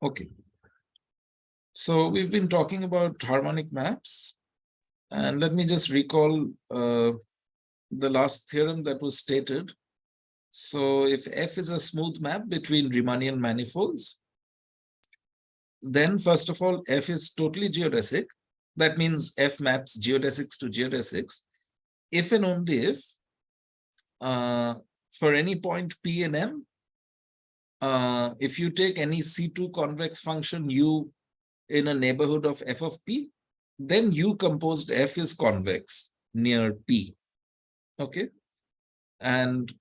Okay. So we've been talking about harmonic maps. And let me just recall the last theorem that was stated. So if F is a smooth map between Riemannian manifolds, then first of all, F is totally geodesic. That means F maps geodesics to geodesics. If and only if for any point P and M, if you take any C2 convex function U in a neighborhood of F of P, then U composed F is convex near P. Okay. And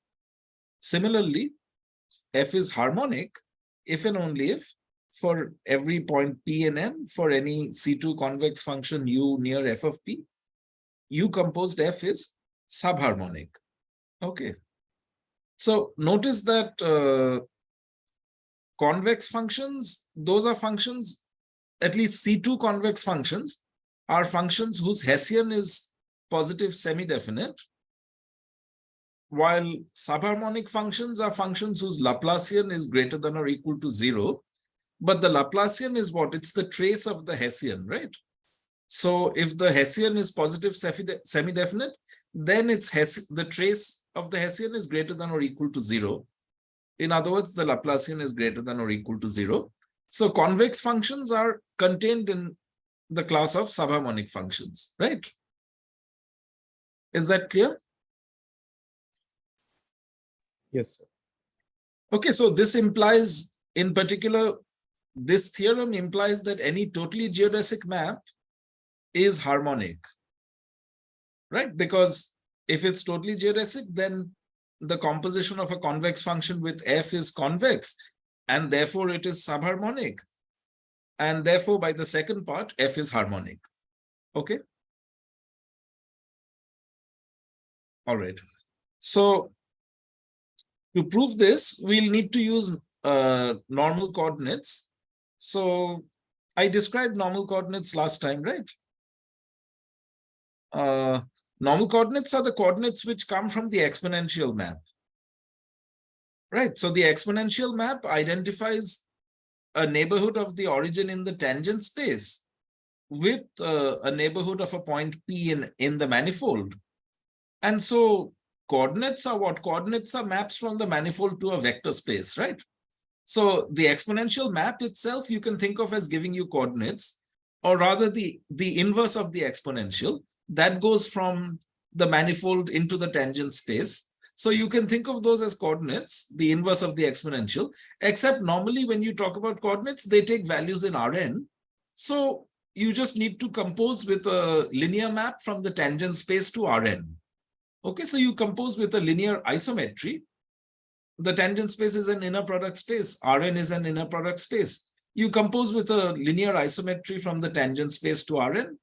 similarly, F is harmonic if and only if for every point P and M for any C2 convex function U near F of P, U composed F is subharmonic. Okay. So notice that convex functions, those are functions, at least C2 convex functions are functions whose Hessian is positive semi-definite, while subharmonic functions are functions whose Laplacian is greater than or equal to 0. But the Laplacian is what? It's the trace of the Hessian, right? So if the Hessian is positive semi-definite, then it's the trace of the Hessian is greater than or equal to 0. In other words, the Laplacian is greater than or equal to 0. So convex functions are contained in the class of subharmonic functions, right? Is that clear? Yes, sir. Okay, so this implies, in particular, this theorem implies that any totally geodesic map is harmonic, right? Because if it's totally geodesic, then the composition of a convex function with F is convex, and therefore it is subharmonic. And therefore, by the second part, F is harmonic. Okay. All right. So to prove this, we'll need to use normal coordinates. So I described normal coordinates last time, right? Normal coordinates are the coordinates which come from the exponential map. Right. So the exponential map identifies a neighborhood of the origin in the tangent space with a neighborhood of a point P in the manifold. And so coordinates are what? Coordinates are maps from the manifold to a vector space, right? So the exponential map itself, you can think of as giving you coordinates, or rather the inverse of the exponential that goes from the manifold into the tangent space. So you can think of those as coordinates, the inverse of the exponential, except normally when you talk about coordinates, they take values in Rn. So you just need to compose with a linear map from the tangent space to Rn. Okay, so you compose with a linear isometry. The tangent space is an inner product space. Rn is an inner product space. You compose with a linear isometry from the tangent space to Rn.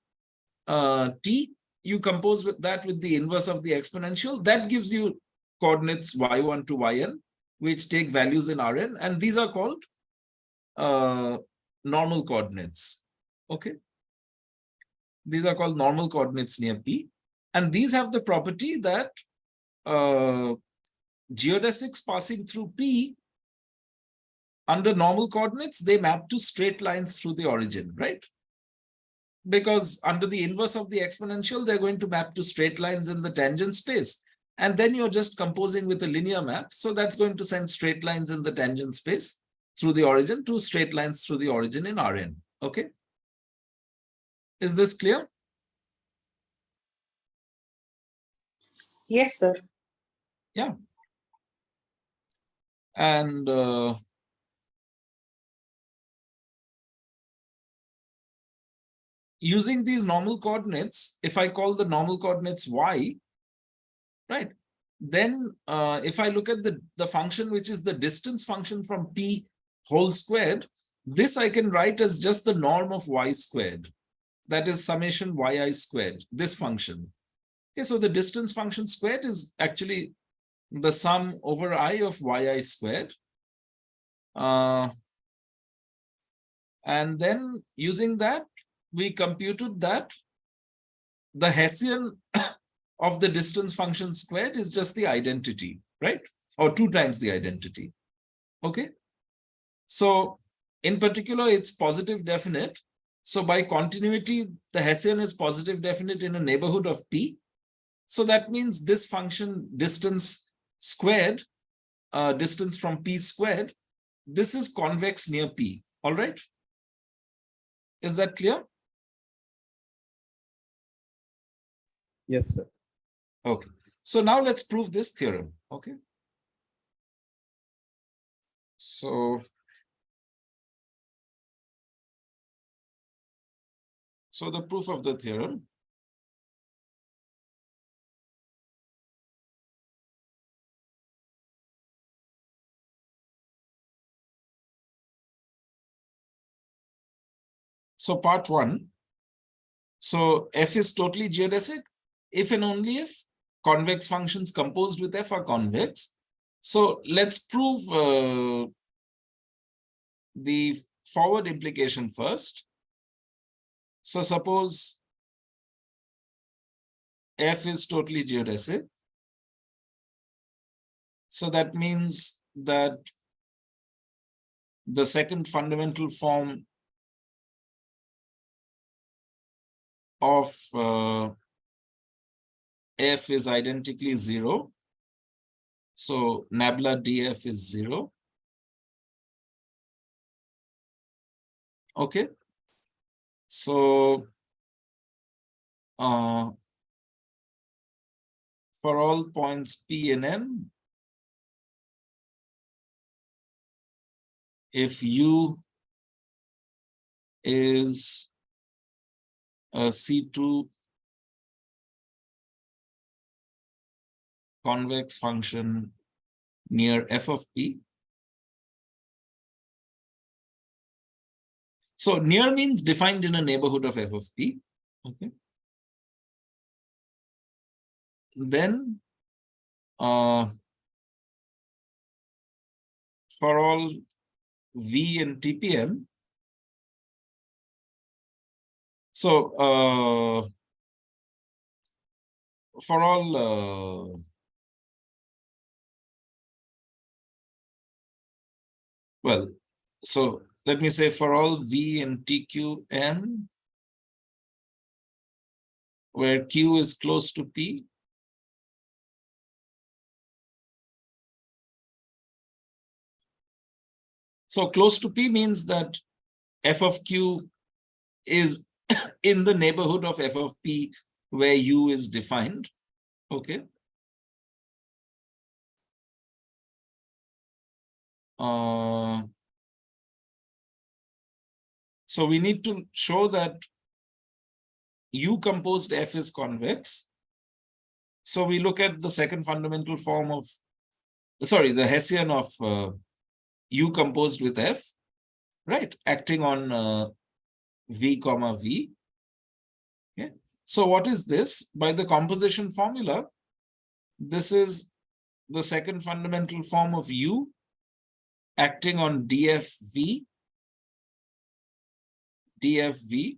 T, you compose with that with the inverse of the exponential. That gives you coordinates y1 to yn, which take values in Rn. And these are called normal coordinates. Okay. These are called normal coordinates near P. And these have the property that geodesics passing through P under normal coordinates, they map to straight lines through the origin, right? Because under the inverse of the exponential, they're going to map to straight lines in the tangent space. And then you're just composing with a linear map. So that's going to send straight lines in the tangent space through the origin to straight lines through the origin in Rn. Okay. Is this clear? Yes, sir. Yeah. And using these normal coordinates, if I call the normal coordinates y, right, then if I look at the function, which is the distance function from P whole squared, this I can write as just the norm of y squared. That is summation yi squared, this function. Okay, so the distance function squared is actually the sum over I of yi squared. And then using that, we computed that the Hessian of the distance function squared is just the identity, right? Or 2 times the identity. Okay. So In particular, it's positive definite. So by continuity, the Hessian is positive definite in a neighborhood of P. So that means this function distance squared, distance from P squared, this is convex near P. All right. Is that clear? Yes, sir. Okay. So now let's prove this theorem. Okay. So the proof of the theorem. So part one. So F is totally geodesic if and only if convex functions composed with F are convex. So let's prove the forward implication first. So suppose F is totally geodesic. So that means that the second fundamental form of F is identically 0. So nabla df is 0. Okay. So for all points P and N, if U is a C2 convex function near F of P. So near means defined in a neighborhood of F of P. Okay. Then for all V and TPM, so for all well, so let me say for all V and TQM, where Q is close to P, so close to P means that F of Q is in the neighborhood of F of P where U is defined. Okay. So we need to show that U composed F is convex. So we look at the second fundamental form of, sorry, the Hessian of U composed with F, right? Acting on V comma V. Okay. So what is this? By the composition formula, this is the second fundamental form of U acting on DFV, DFV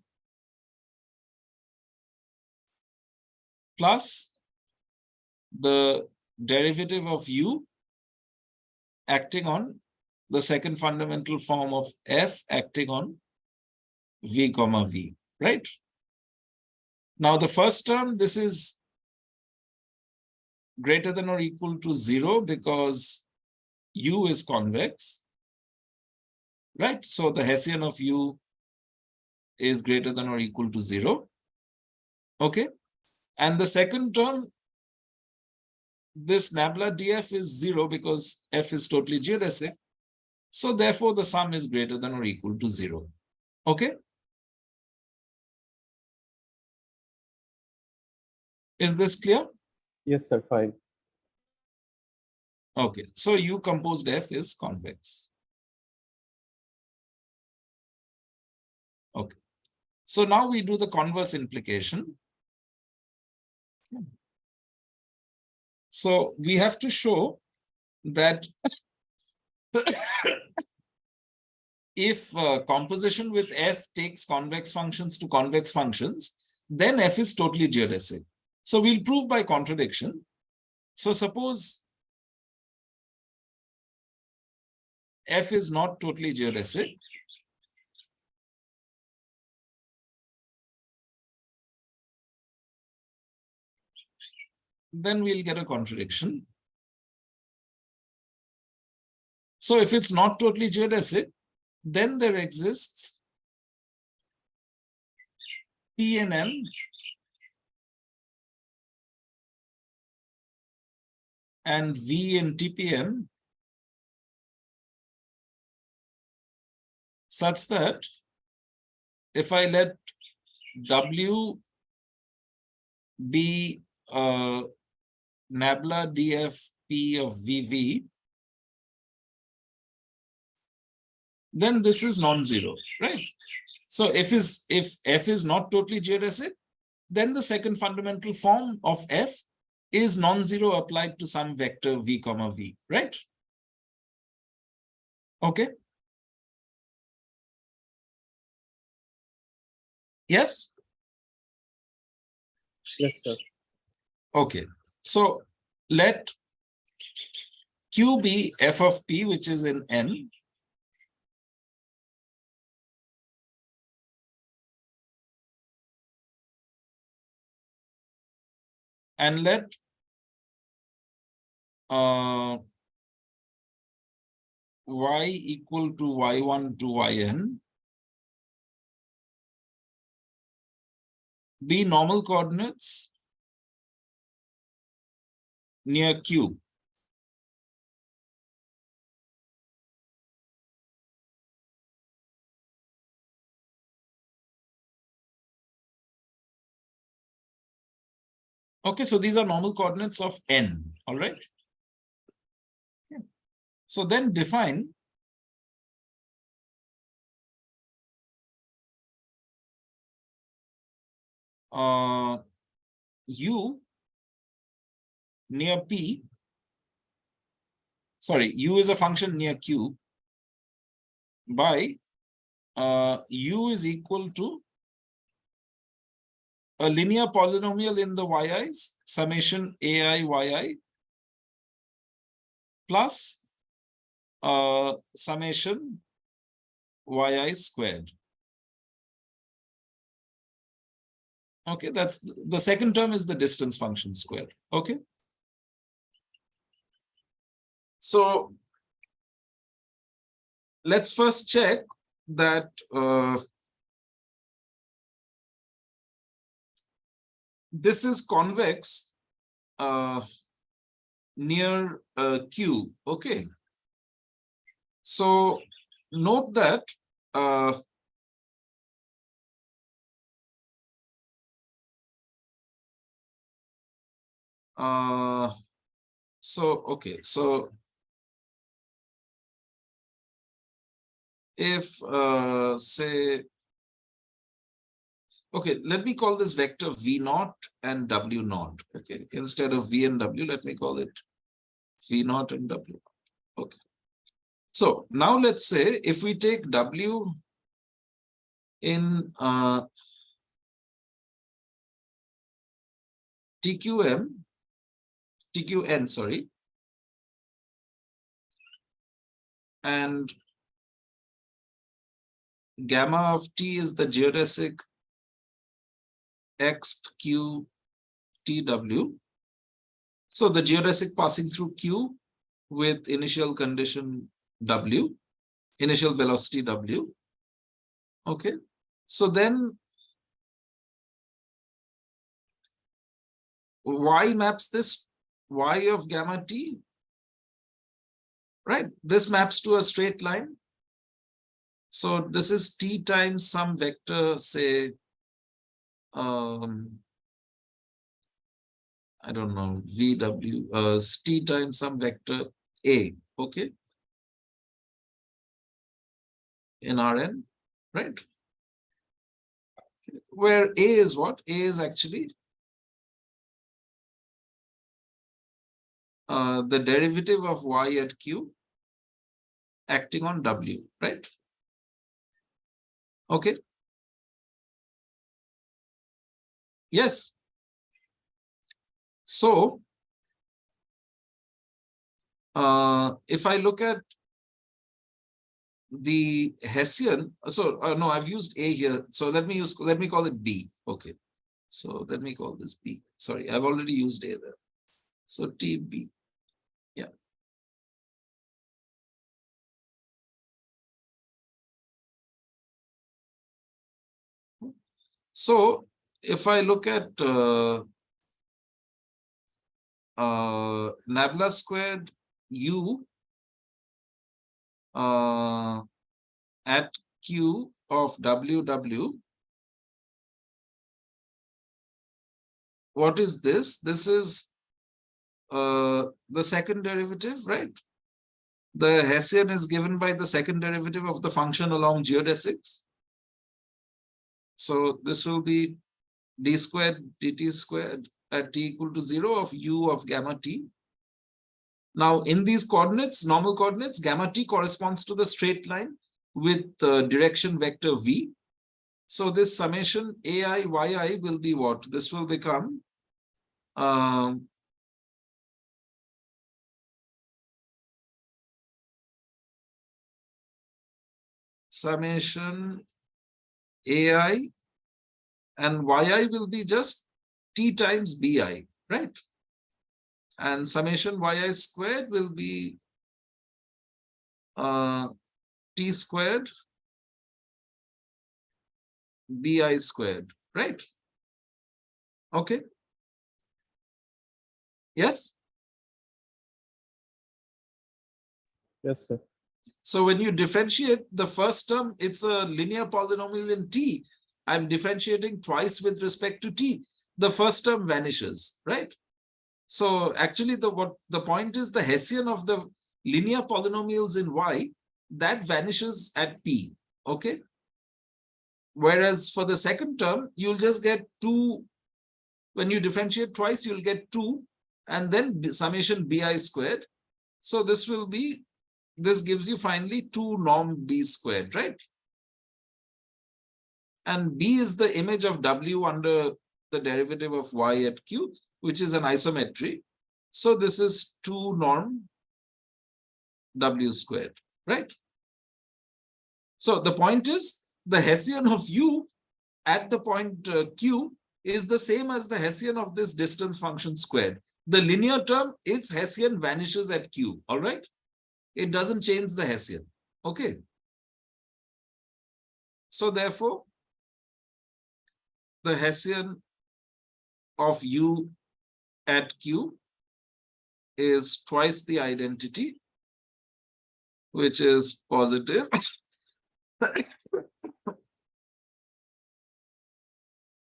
plus the derivative of U acting on the second fundamental form of F acting on V comma V, right? Now the first term, this is greater than or equal to 0 because U is convex, right? So the Hessian of U is greater than or equal to 0. Okay. And the second term, this nabla df is 0 because F is totally geodesic. So therefore the sum is greater than or equal to 0. Okay. Is this clear? Yes, sir. Fine. Okay. So U composed F is convex. Okay. So now we do the converse implication. So we have to show that if composition with F takes convex functions to convex functions, then F is totally geodesic. So we'll prove by contradiction. So suppose F is not totally geodesic. then we'll get a contradiction. So if it's not totally geodesic, then there exists P and N and V in TPM such that if I let W be nabla DFP of VV, then this is non-zero, right? So if F is not totally geodesic, then the second fundamental form of F is non-zero applied to some vector V comma V, right? Okay. Yes? Yes, sir. Okay. So let Q be F of P, which is in N. And let Y equal to Y1 to Yn be normal coordinates near Q. Okay, so these are normal coordinates of N, all right? Okay. So then define U near P, sorry, U is a function near Q by U is equal to a linear polynomial in the yi's, summation ai yi plus summation yi squared. Okay, that's the second term is the distance function squared. Okay. So let's first check that this is convex near Q. Okay. So note that okay, so if say, okay, let me call this vector V naught and W naught. Okay, instead of V and W, let me call it V naught and W. Okay. So now let's say if we take W in TQN, sorry, and gamma of T is the geodesic XQ TW. So the geodesic passing through Q with initial condition W, initial velocity W. Okay. So then Y maps this Y of gamma T, right? This maps to a straight line. So this is T times some vector, say, I don't know, VW, T times some vector A, okay? In Rn, right? Where A is what? A is actually the derivative of Y at Q acting on W, right? Okay. Yes. So, if I look at the Hessian, so no, I've used A here. So let me call it B. Okay. So let me call this B. Sorry, I've already used A there. So TB. Yeah. So if I look at nabla squared U at Q of WW, what is this? This is the second derivative, right? The Hessian is given by the second derivative of the function along geodesics. So this will be d squared dt squared at t equal to 0 of u of gamma t. Now in these coordinates, normal coordinates, gamma t corresponds to the straight line with direction vector v. So this summation ai yi will be what? This will become summation ai, and yi will be just t times bi, right? And summation yi squared will be t squared bi squared, right? Okay. Yes. Yes, sir. So when you differentiate the first term, it's a linear polynomial in t. I'm differentiating twice with respect to t. The first term vanishes, right? So actually the point is the Hessian of the linear polynomials in y, that vanishes at p, okay? Whereas for the second term, you'll just get 2. When you differentiate twice, you'll get 2 and then summation bi squared. So this will be, this gives you finally 2 norm b squared, right? And b is the image of w under the derivative of y at q, which is an isometry. So this is 2 norm w squared, right? So the point is the Hessian of u at the point q is the same as the Hessian of this distance function squared. The linear term, its Hessian vanishes at q, all right? It doesn't change the Hessian, okay? So therefore, the Hessian of u at q is twice the identity, which is positive.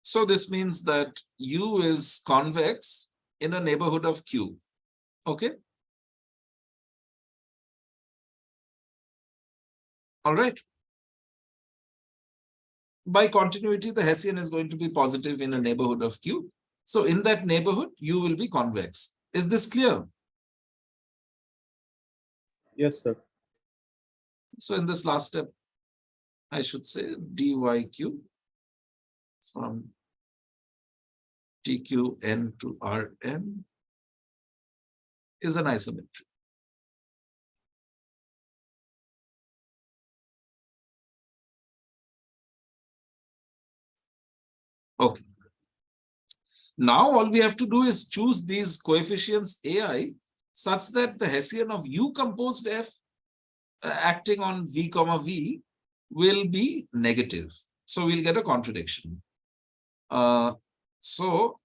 So this means that u is convex in a neighborhood of q, okay? All right. By continuity, the Hessian is going to be positive in a neighborhood of q. So in that neighborhood, u will be convex. Is this clear? Yes, sir. So in this last step, I should say dyq from tqn to rn is an isometry. Okay. Now all we have to do is choose these coefficients ai such that the Hessian of u composed f acting on v comma v will be negative. So we'll get a contradiction. So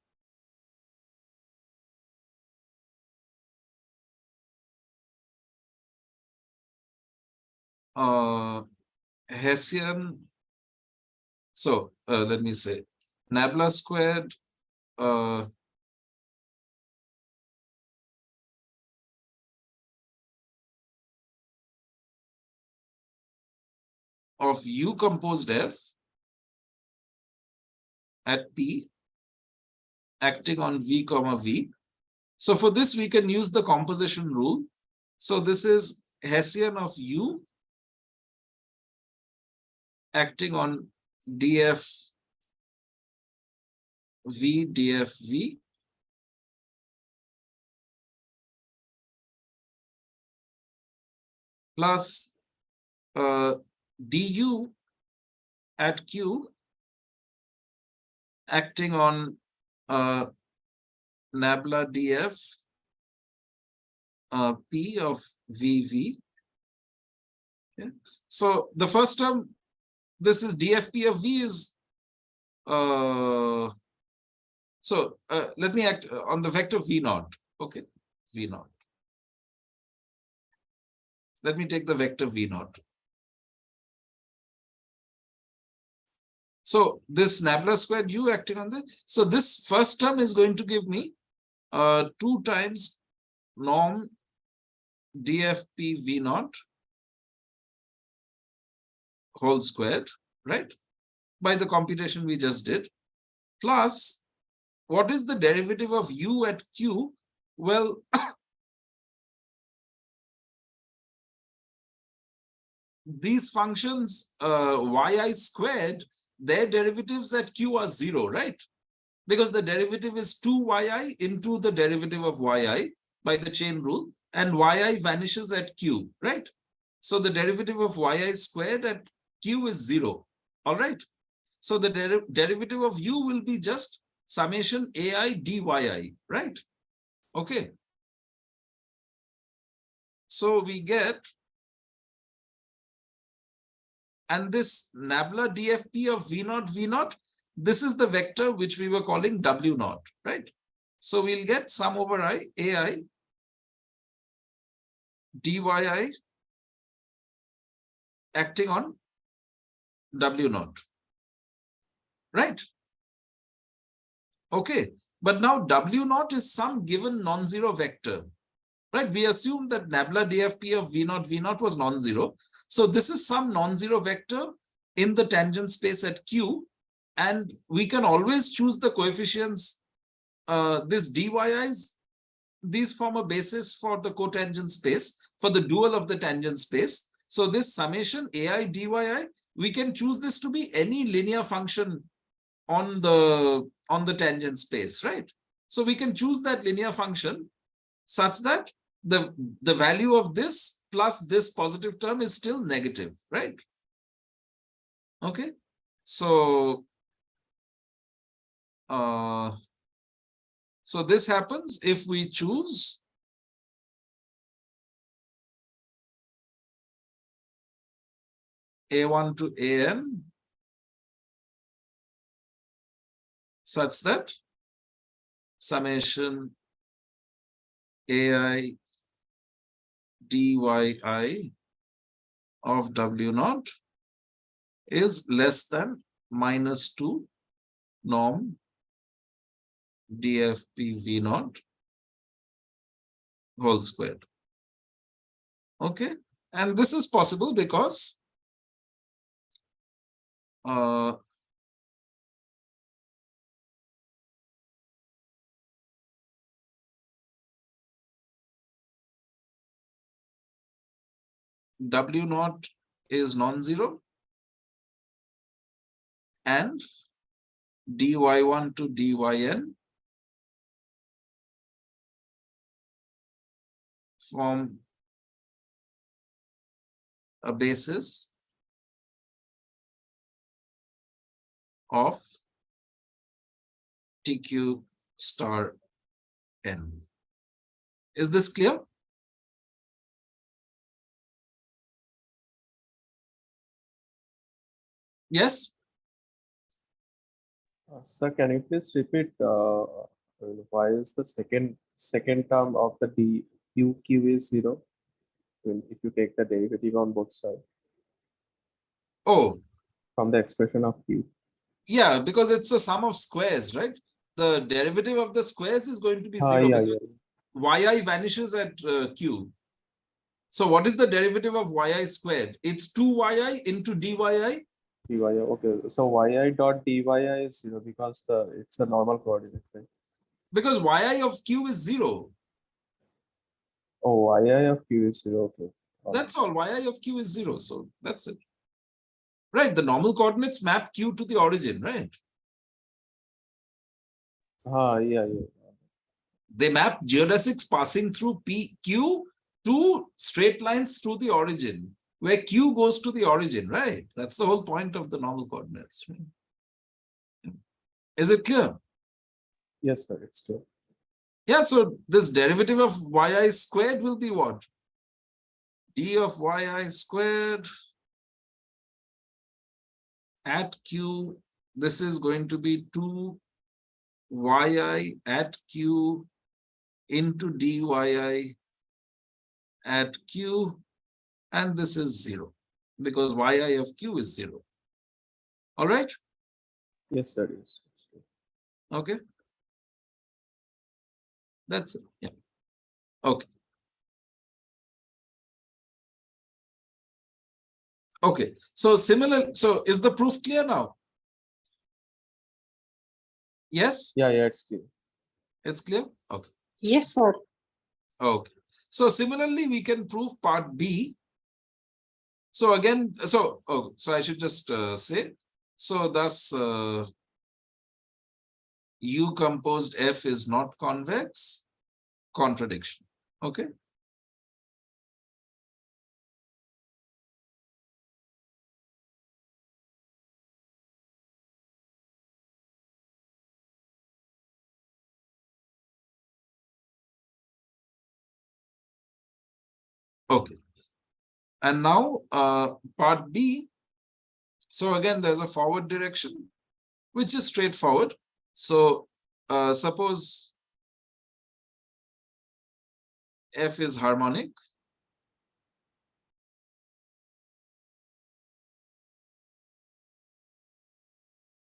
Hessian, so let me say nabla squared of u composed f at p acting on v comma v. So for this we can use the composition rule. So this is Hessian of u acting on df v df v plus du at q acting on nabla df P of VV. Okay. So the first term, this is DFP of V is, let me act on the vector V naught. Okay, V naught. Let me take the vector V naught. So this nabla squared U acting on the, so this first term is going to give me 2 times norm DFP V naught whole squared, right? By the computation we just did, plus what is the derivative of U at Q? Well, these functions yi squared, their derivatives at Q are 0, right? Because the derivative is 2yi into the derivative of yi by the chain rule, and yi vanishes at Q, right? So the derivative of yi squared at Q is 0, all right? So the derivative of U will be just summation ai dyi, right? Okay. So we get, and this nabla DFP of V naught, this is the vector which we were calling W naught, right? So we'll get sum over I, ai dyi acting on W naught, right? Okay, but now W naught is some given non-zero vector, right? We assume that nabla DFP of V naught was non-zero. So this is some non-zero vector in the tangent space at Q, and we can always choose the coefficients. This dyis, these form a basis for the cotangent space, for the dual of the tangent space. So this summation ai dyi, we can choose this to be any linear function on the tangent space, right? So we can choose that linear function such that the value of this plus this positive term is still negative, right? Okay, so so this happens if we choose A1 to AN such that summation ai dyi of W naught is less than -2 norm DFP V naught whole squared. Okay, and this is possible because W naught is non-zero and dy1 to dyn form a basis of TQ star n. Is this clear? Yes? Sir, can you please repeat why is the second term of the QQ is 0 if you take the derivative on both sides Oh, from the expression of Q? yeah, because it's a sum of squares, right? The derivative of the squares is going to be 0 Yeah, because yeah. yi vanishes at Q. So what is the derivative of yi squared? It's 2yi into dyi. Dy, okay. So yi dot dy is 0 because it's a normal coordinate, right? Because yi of Q is 0. Oh, yi of Q is 0, okay. That's all. yi of Q is 0. So that's it. Right. The normal coordinates map Q to the origin, right? Yeah. They map geodesics passing through PQ to straight lines through the origin, where Q goes to the origin, right? That's the whole point of the normal coordinates. Is it clear? Yes, sir, it's clear. Yeah, so this derivative of yi squared will be what? D of yi squared at q. This is going to be 2yi at q into dyi at q, and this is 0 because yi of q is 0. All right. Yes, sir. Yes. Okay. That's it. Yeah. Okay. Okay. So similar. So is the proof clear now? Yes, Yeah, yeah, it's clear. it's clear. Okay. Yes, sir. Okay. So similarly, we can prove part B. So again, so I should just say, so thus U composed F is not convex. Contradiction. Okay. Okay. And now part B. So again, there's a forward direction, which is straightforward. So suppose F is harmonic.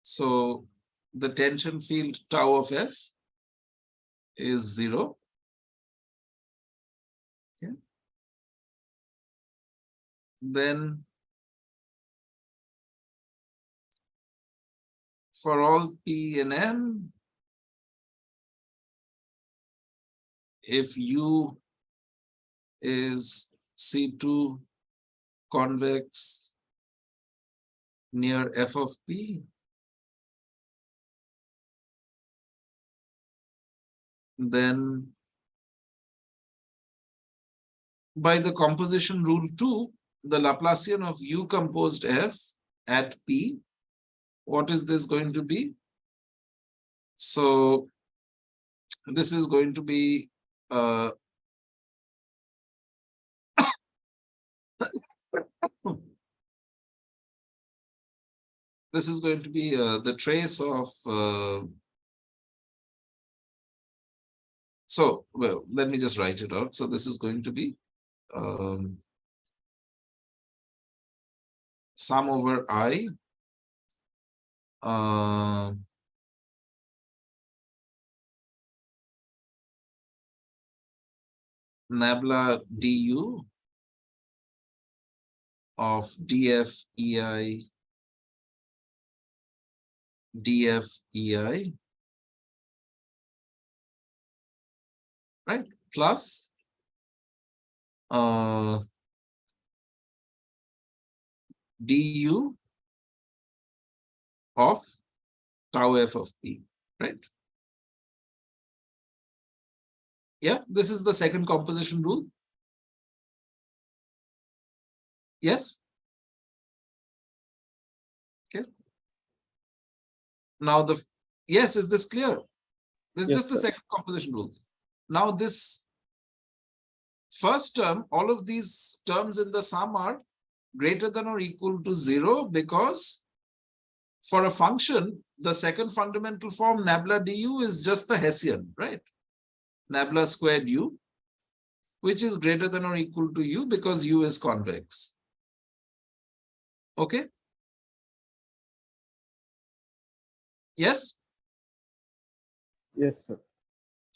So the tension field tau of F is 0. Okay. Then for all P and M, if U is C2 convex near F of P, then by the composition rule 2, the Laplacian of U composed F at P, what is this going to be? So this is going to be this is going to be the trace of so well, let me just write it out. So this is going to be sum over I nabla du of df ei df ei, right, plus du of tau f of p, right? Yeah, this is the second composition rule. Yes. Okay. Now the yes, is this clear? This is Yes, just the sir. second composition rule. Now this first term, all of these terms in the sum are greater than or equal to 0 because for a function, the second fundamental form nabla du is just the Hessian, right? Nabla squared u, which is greater than or equal to u because u is convex. Okay? Yes? Yes, sir.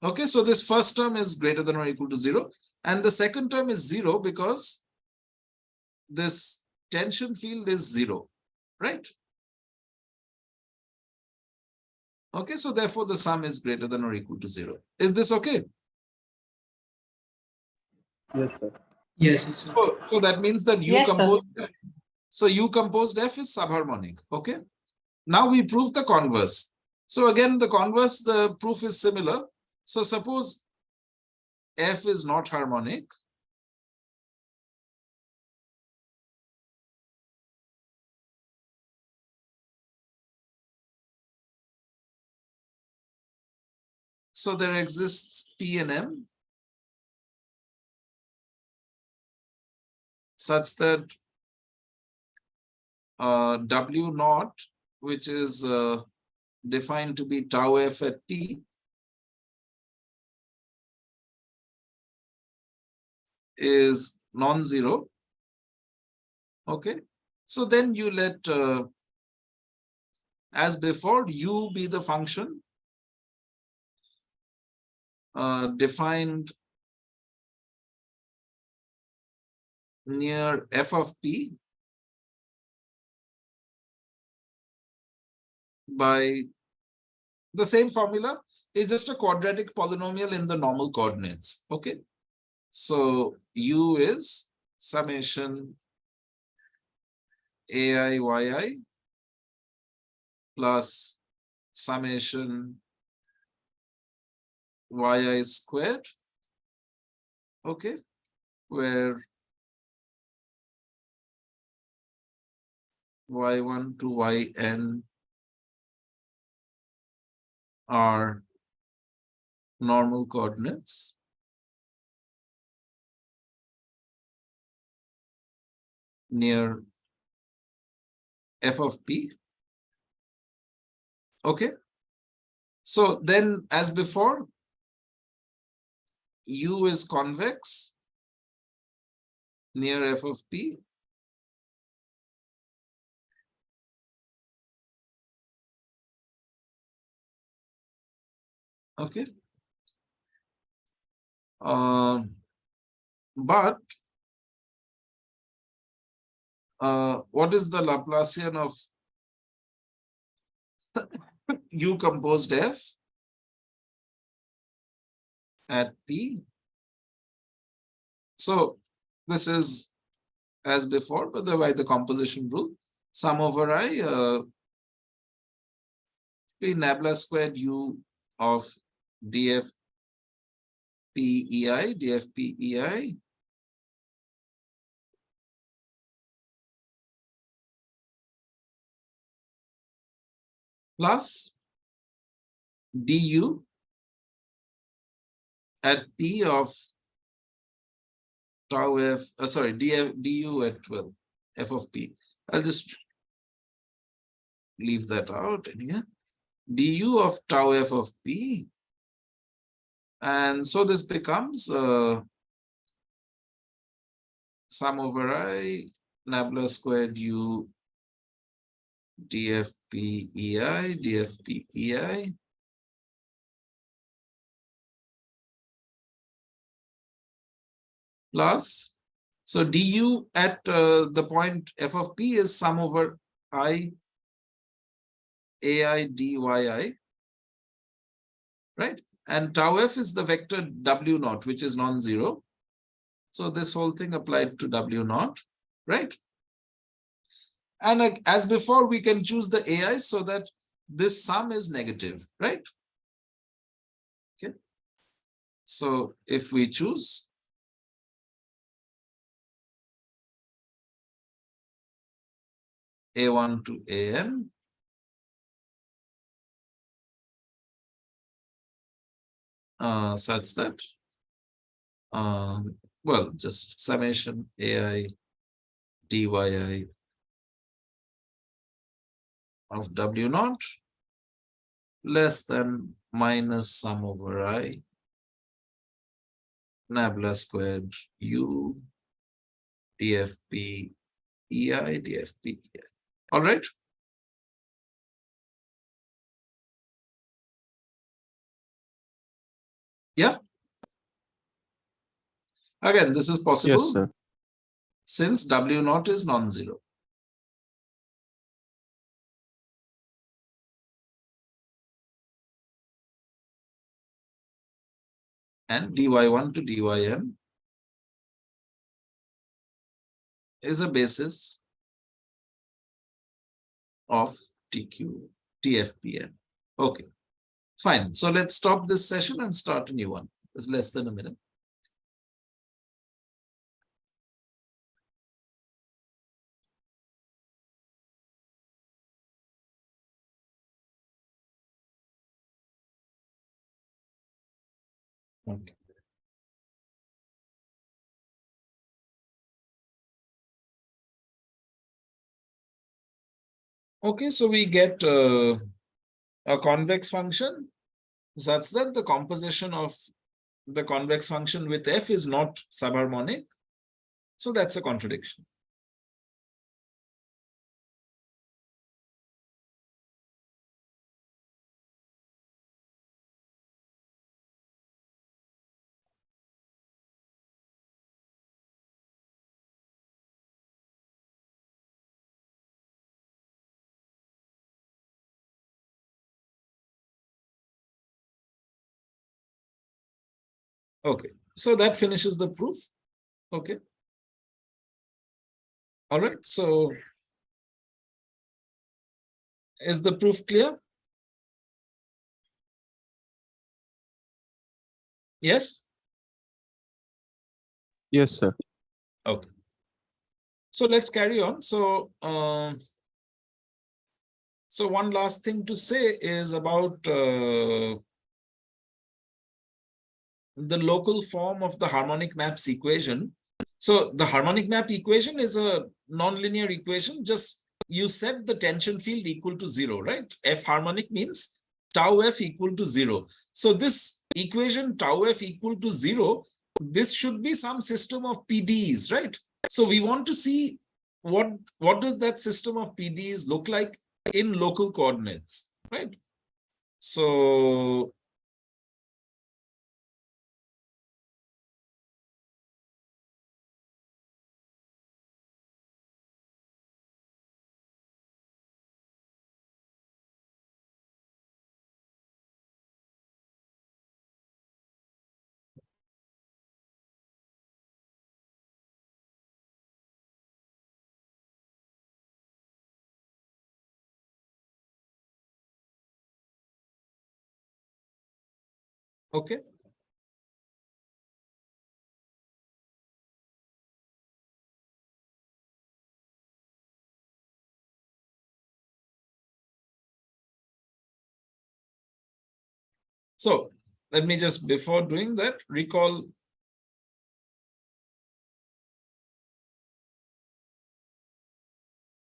Okay, so this first term is greater than or equal to 0. And the second term is 0 because this tension field is 0, right? Okay, so therefore the sum is greater than or equal to 0. Is this okay? Yes, sir. Yes, it's okay. So that means that U Yes, sir. composed F. So U composed F is subharmonic. Okay. Now we prove the converse. So again, the converse, the proof is similar. So suppose F is not harmonic. So there exists P and M such that W naught, which is defined to be tau F at P, is non-zero. Okay. So then you let, as before, U be the function defined near F of P by the same formula. Is just a quadratic polynomial in the normal coordinates. Okay. So U is summation AI yi plus summation yi squared. Okay. Where y1 to yn are normal coordinates near F of P. Okay. So then, as before, U is convex near F of P. Okay. But what is the Laplacian of U composed F at P? So this is as before, but by the composition rule, sum over I nabla squared U of df PEI, df PEI plus du at P of tau F, sorry, du at 12, F of P. I'll just leave that out here. Du of tau F of P. And so this becomes sum over I nabla squared U df PEI, df PEI plus, so du at the point F of P is sum over I AI dyi, right? And tau F is the vector W naught, which is non-zero. So this whole thing applied to W naught, right? And as before, we can choose the AI so that this sum is negative, right? Okay. So if we choose A1 to AN, such that, well, just summation AI dyi of W naught less than minus sum over I nabla squared U dfp EI dfp EI. All right. Yeah. Again, this is possible. Yes, sir. Since W naught is non-zero. And dy1 to dym is a basis of TFPN. Okay, fine. So let's stop this session and start a new one. It's less than a minute. Okay. Okay, so we get a convex function such that the composition of the convex function with f is not subharmonic. So that's a contradiction. Okay, so that finishes the proof. Okay. All right, so is the proof clear? Yes? Yes, sir. Okay. So let's carry on. So, so one last thing to say is about the local form of the harmonic maps equation. So the harmonic map equation is a nonlinear equation. Just you set the tension field equal to 0, right? F harmonic means tau F equal to 0. So this equation tau F equal to 0, this should be some system of PDEs, right? So we want to see what does that system of PDEs look like in local coordinates, right? So okay. So let me just, before doing that, recall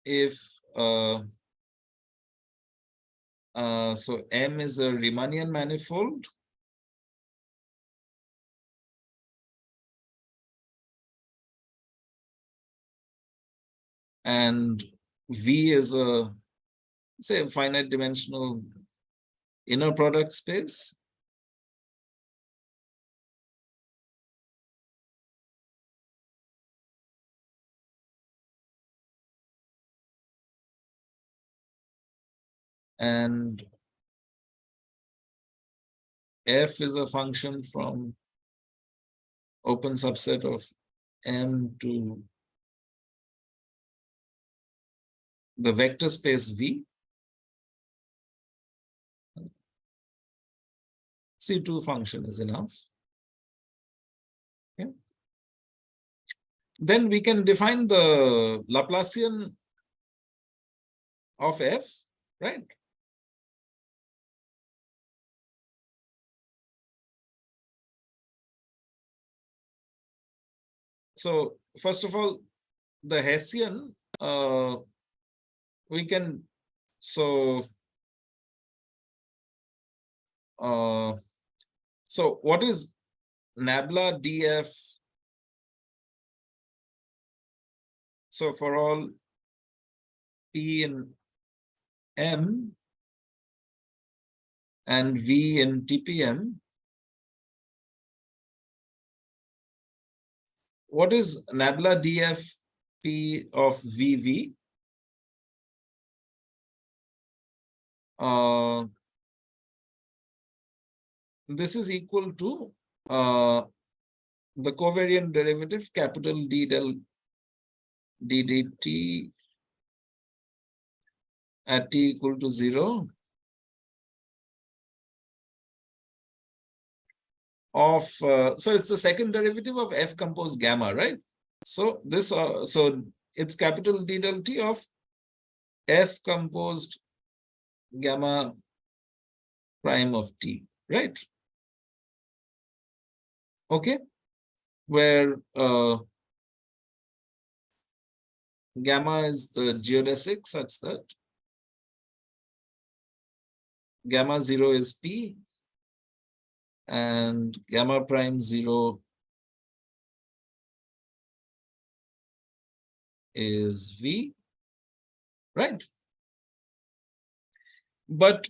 if so M is a Riemannian manifold and V is a, say, finite dimensional inner product space. And F is a function from open subset of M to the vector space V. C2 function is enough. Okay. Then we can define the Laplacian of F, right? So first of all, the Hessian, we can, so so what is nabla df? So for all p in M and V in TPM, what is nabla df p of VV? This is equal to the covariant derivative capital D del d dt at t equal to 0 of so it's the second derivative of f composed gamma, right? So this so it's capital D del t of f composed gamma prime of t, right? Okay, where gamma is the geodesic such that gamma 0 is P and gamma prime 0 is V, right? But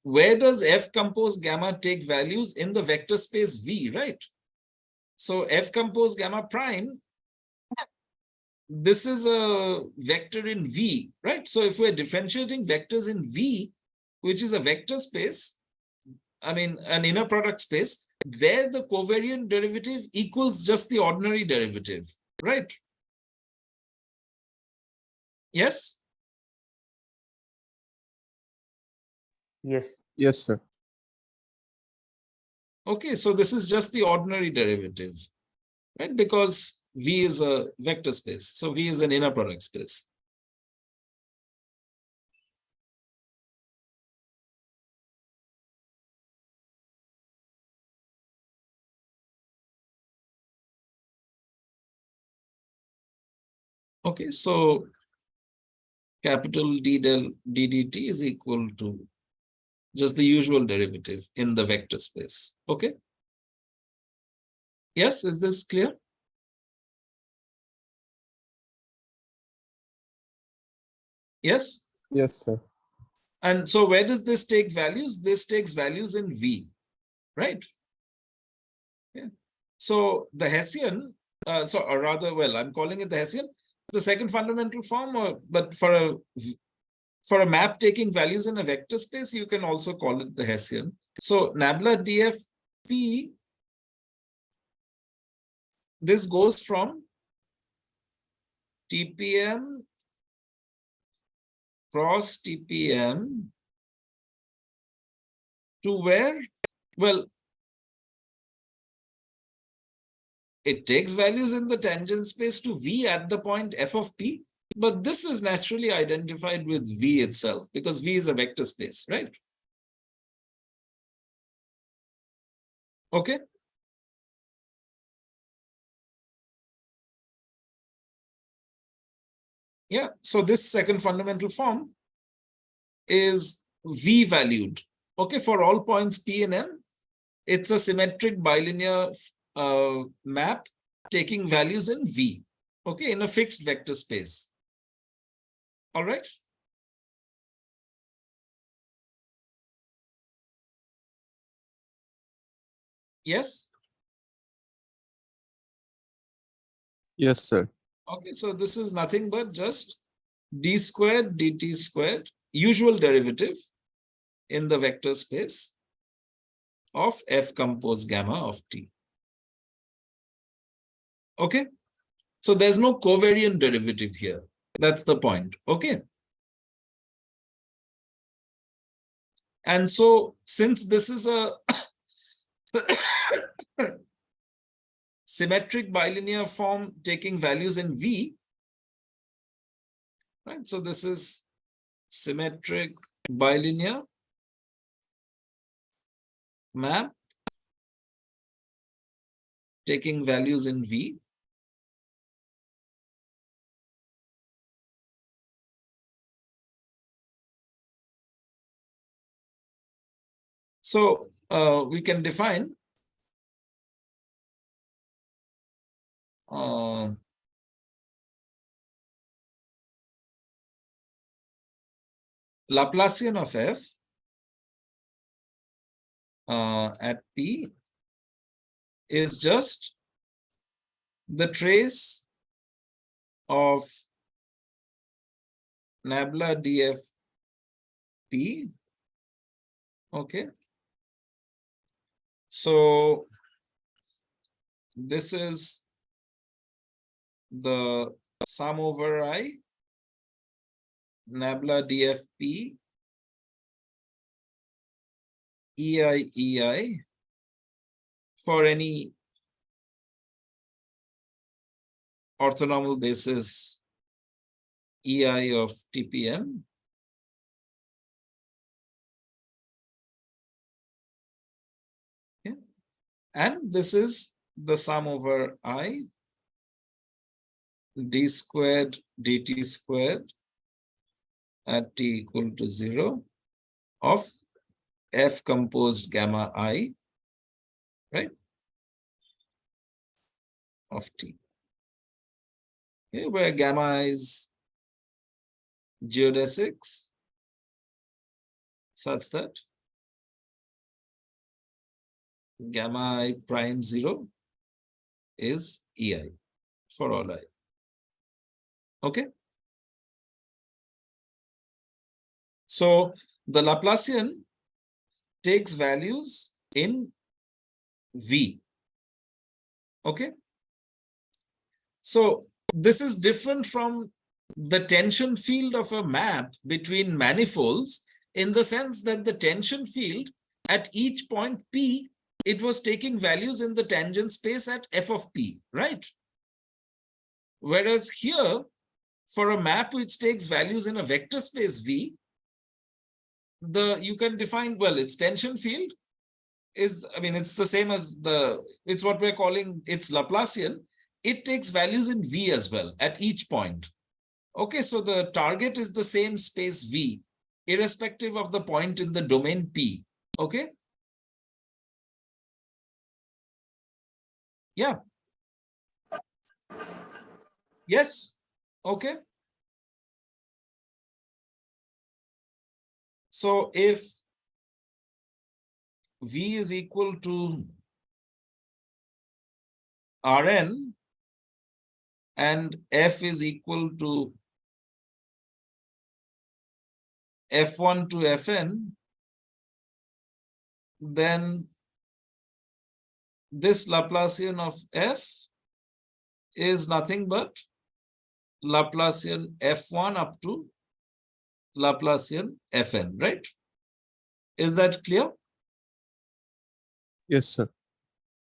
where does F compose gamma take values? In the vector space V, right? So F compose gamma prime, this is a vector in V, right? So if we're differentiating vectors in V, which is a vector space, I mean, an inner product space, there the covariant derivative equals just the ordinary derivative, right? Yes? Yes. Yes, sir. Okay, so this is just the ordinary derivative, right? Because V is a vector space. So V is an inner product space. Okay, so capital D del d dt is equal to just the usual derivative in the vector space. Okay. Yes, is this clear? Yes. Yes, sir. And so where does this take values? This takes values in V, right? Yeah. So the Hessian, or rather, well, I'm calling it the Hessian, the second fundamental form, but for a map taking values in a vector space, you can also call it the Hessian. So nabla DFP, this goes from TPM cross TPM to where? Well, it takes values in the tangent space to V at the point f of P, but this is naturally identified with V itself because V is a vector space, right? Okay. Yeah, so this second fundamental form is V valued. Okay, for all points P and M, it's a symmetric bilinear map taking values in V, okay, in a fixed vector space. All right. Yes. Yes, sir. Okay, so this is nothing but just d squared dt squared, usual derivative in the vector space of F compose gamma of T. Okay, so there's no covariant derivative here. That's the point. Okay. And so since this is a symmetric bilinear form taking values in V, right? So this is symmetric bilinear map taking values in V. So we can define Laplacian of F at P is just the trace of nabla DFP. Okay. So this is the sum over I, nabla DFP, EI for any orthonormal basis EI of TPM. Okay. And this is the sum over I d squared dt squared at t equal to 0 of f composed gamma I, right, of t. Okay, where gamma is geodesics such that gamma I prime 0 is EI for all I. Okay. So the Laplacian takes values in V. Okay. So this is different from the tension field of a map between manifolds in the sense that the tension field at each point P, it was taking values in the tangent space at f of P, right? Whereas here, for a map which takes values in a vector space V, you can define, well, its tension field is, I mean, it's the same as it's what we're calling its Laplacian. It takes values in V as well at each point. Okay, so the target is the same space V, irrespective of the point in the domain P. Okay. Yeah. Yes. Okay. So if V is equal to Rn and F is equal to F1 to Fn, then this Laplacian of F is nothing but Laplacian F1 up to Laplacian Fn, right? Is that clear? Yes, sir.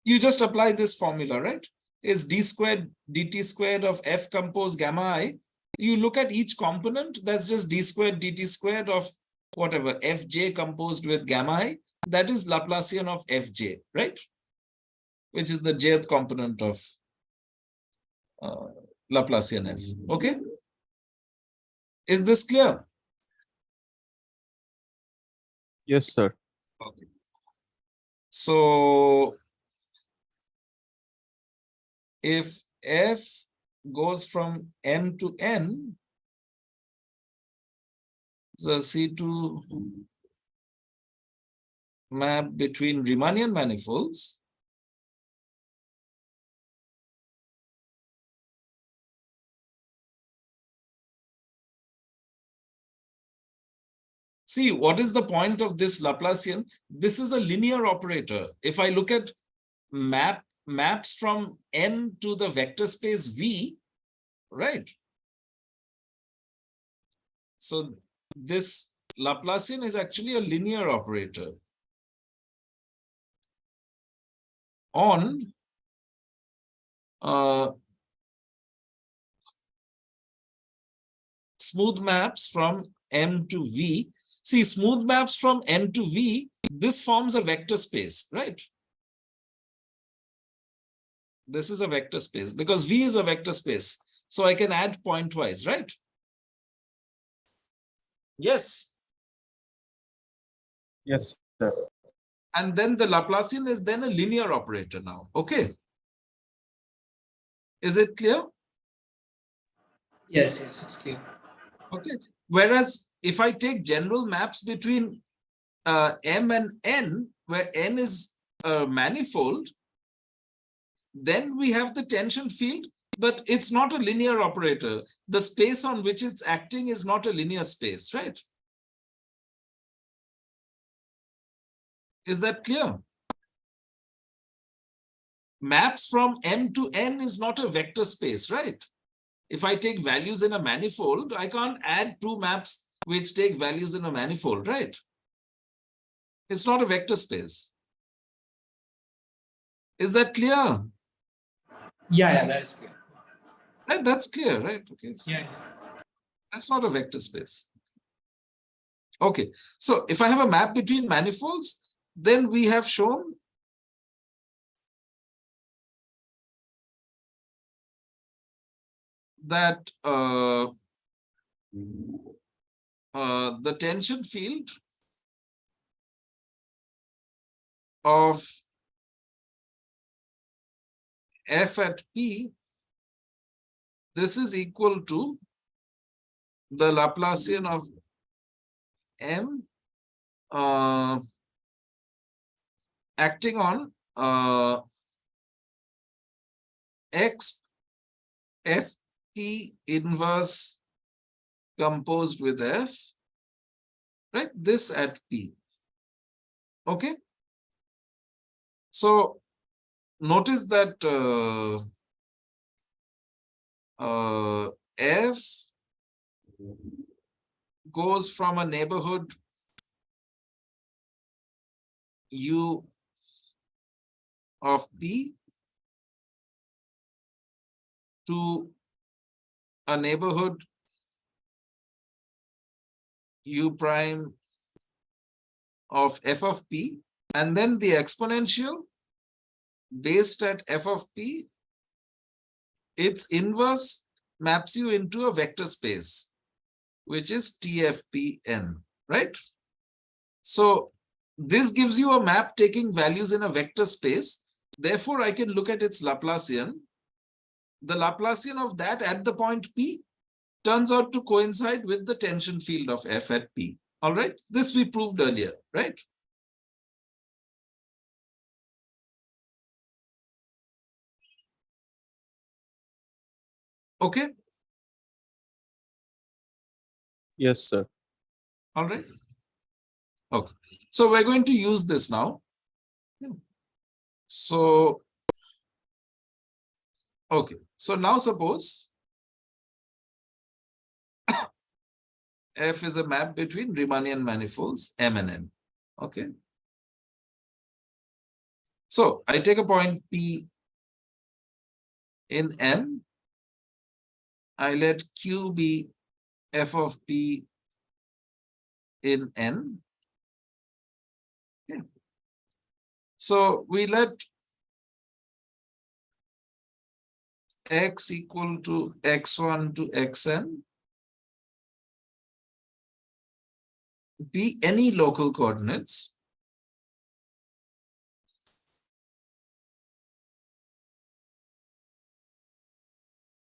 You just apply this formula, right? Is d squared dt squared of f composed gamma I. You look at each component, that's just d squared dt squared of whatever fj composed with gamma I. That is Laplacian of fj, right? Which is the jth component of Laplacian f. Okay? Is this clear? Yes, sir. Okay. So if f goes from m to n, the C2 map between Riemannian manifolds, see, what is the point of this Laplacian? This is a linear operator. If I look at maps from n to the vector space V, right? So this Laplacian is actually a linear operator on smooth maps from M to V. See, smooth maps from M to V, this forms a vector space, right? This is a vector space because V is a vector space. So I can add pointwise, right? Yes. Yes, sir. And then the Laplacian is then a linear operator now. Okay. Is it clear? Yes, it's clear. Okay. Whereas if I take general maps between M and N, where N is a manifold, then we have the tension field, but it's not a linear operator. The space on which it's acting is not a linear space, right? Is that clear? Maps from M to N is not a vector space, right? If I take values in a manifold, I can't add two maps which take values in a manifold, right? It's not a vector space. Is that clear? Yeah, that is clear. Right, that's clear, right? Okay. So Yes. that's not a vector space. Okay, so if I have a map between manifolds, then we have shown that the tension field of F at P, this is equal to the Laplacian of M acting on X FP inverse composed with F, right? This at P. Okay. So notice that F goes from a neighborhood U of P to a neighborhood U prime of F of P, and then the exponential based at F of P, its inverse maps you into a vector space, which is TFPN, right? So this gives you a map taking values in a vector space. Therefore, I can look at its Laplacian. The Laplacian of that at the point P turns out to coincide with the tension field of F at P. All right, this we proved earlier, right? Okay. Yes, sir. All right. Okay. So we're going to use this now. So, okay. So now suppose F is a map between Riemannian manifolds M and N. Okay. So I take a point P in M. I let Q be F of P in N. Okay. So we let X equal to X1 to Xn be any local coordinates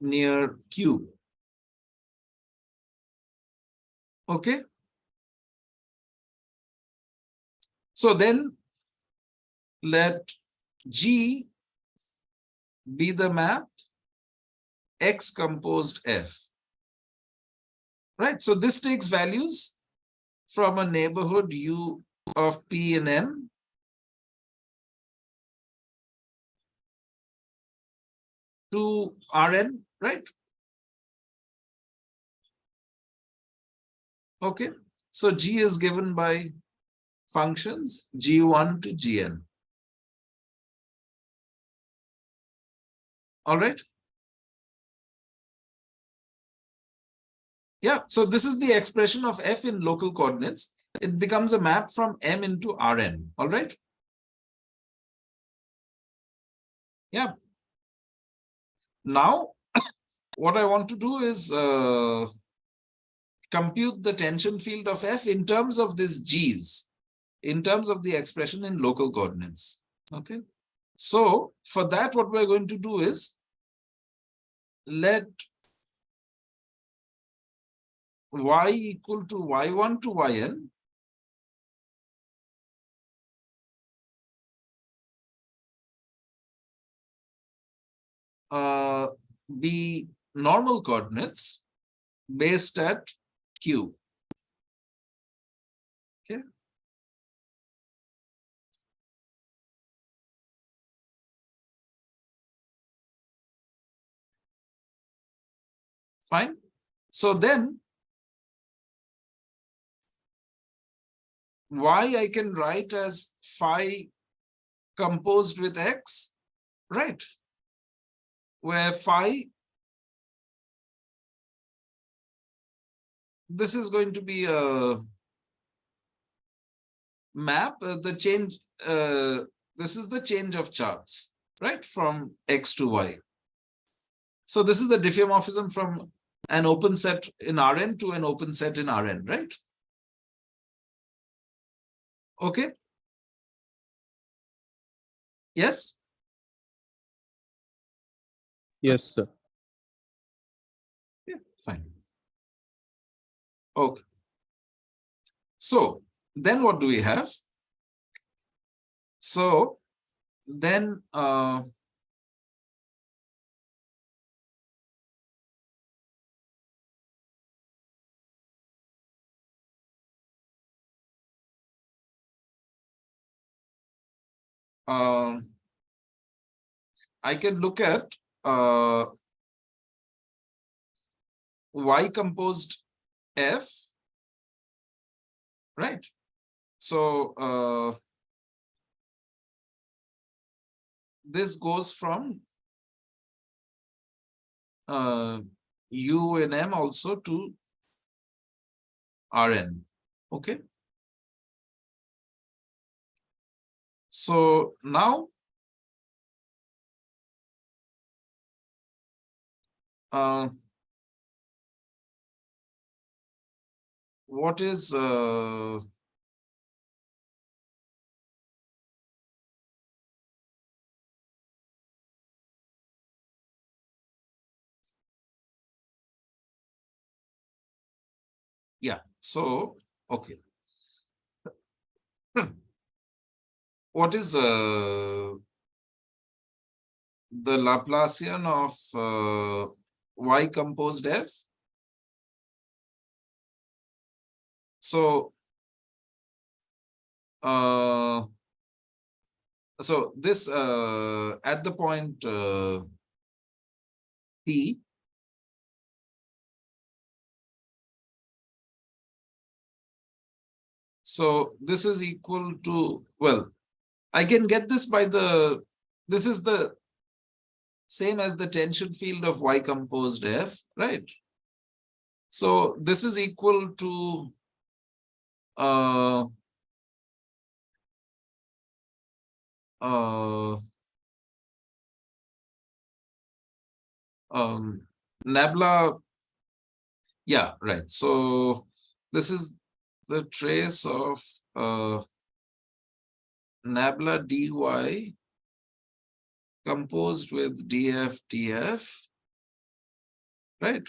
near Q. Okay. So then let G be the map X composed F. Right. So this takes values from a neighborhood U of P and M to Rn, right? Okay. So G is given by functions G1 to Gn. All right. Yeah, so this is the expression of F in local coordinates. It becomes a map from M into Rn. All right. Yeah. Now, what I want to do is compute the tension field of F in terms of this G's, in terms of the expression in local coordinates. Okay. So for that, what we're going to do is let y equal to y1 to yn be normal coordinates based at Q. Okay. Fine. So then y I can write as phi composed with x, right? Where phi, this is going to be a map, the change, this is the change of charts, right? From x to y. So this is the diffeomorphism from an open set in Rn to an open set in Rn, right? Okay. Yes. Yes, sir. Yeah, fine. Okay. So then what do we have? So then I can look at Y composed F, right? So this goes from U and M also to Rn. Okay. So now what is yeah, so okay. What is the Laplacian of Y composed F? So so this at the point P, so this is equal to, well, I can get this by this is the same as the tension field of Y composed F, right? So this is equal to nabla, yeah, right. So this is the trace of nabla dy composed with df df, right,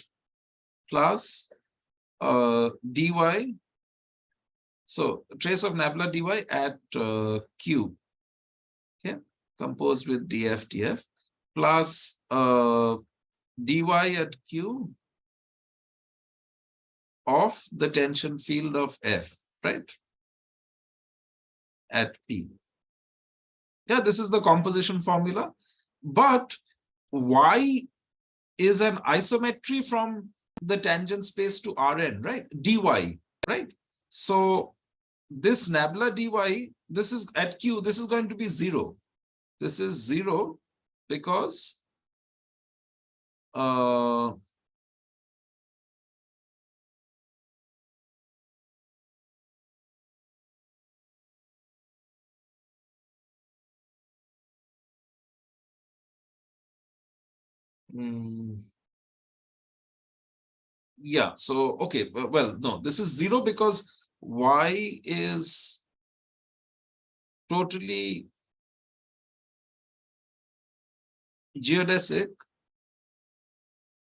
plus dy, so trace of nabla dy at q, okay, composed with df df, plus dy at q of the tension field of F, right, at P. Yeah, this is the composition formula, but Y is an isometry from the tangent space to Rn, right? dy, right? So this nabla dy, this is at Q, this is going to be 0. This is 0 because yeah, so okay, well, no, this is 0 because Y is totally geodesic.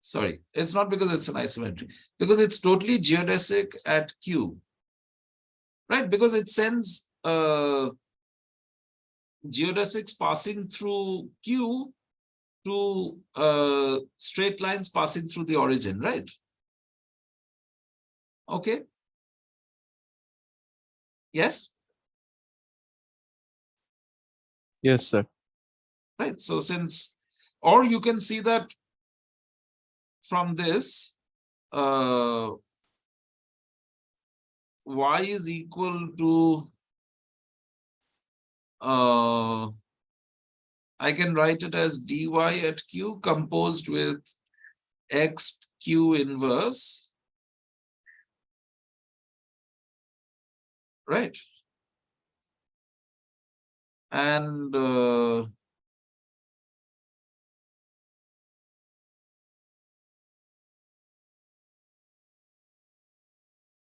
Sorry, it's not because it's an isometry, because it's totally geodesic at Q, right? Because it sends geodesics passing through Q to straight lines passing through the origin, right? Okay. Yes. Yes, sir. Right. So since, or you can see that from this, Y is equal to, I can write it as dy at Q composed with x Q inverse, right? And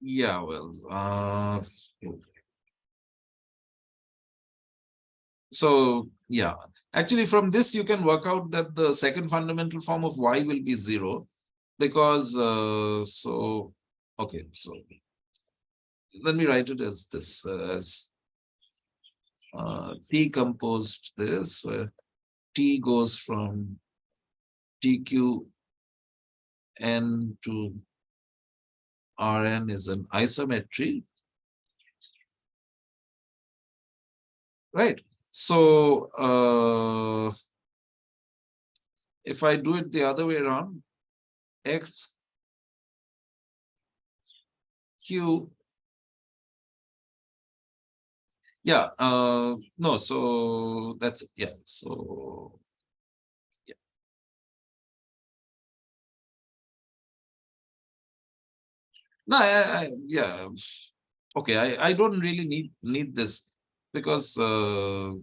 Yeah, well, so yeah, actually from this you can work out that the second fundamental form of y will be 0 because okay, so let me write it as this as T composed this where T goes from TQ n to Rn is an isometry, right? So if I do it the other way around, X Q, yeah, no, so that's, yeah, so yeah. No, yeah, okay, I don't really need this because no,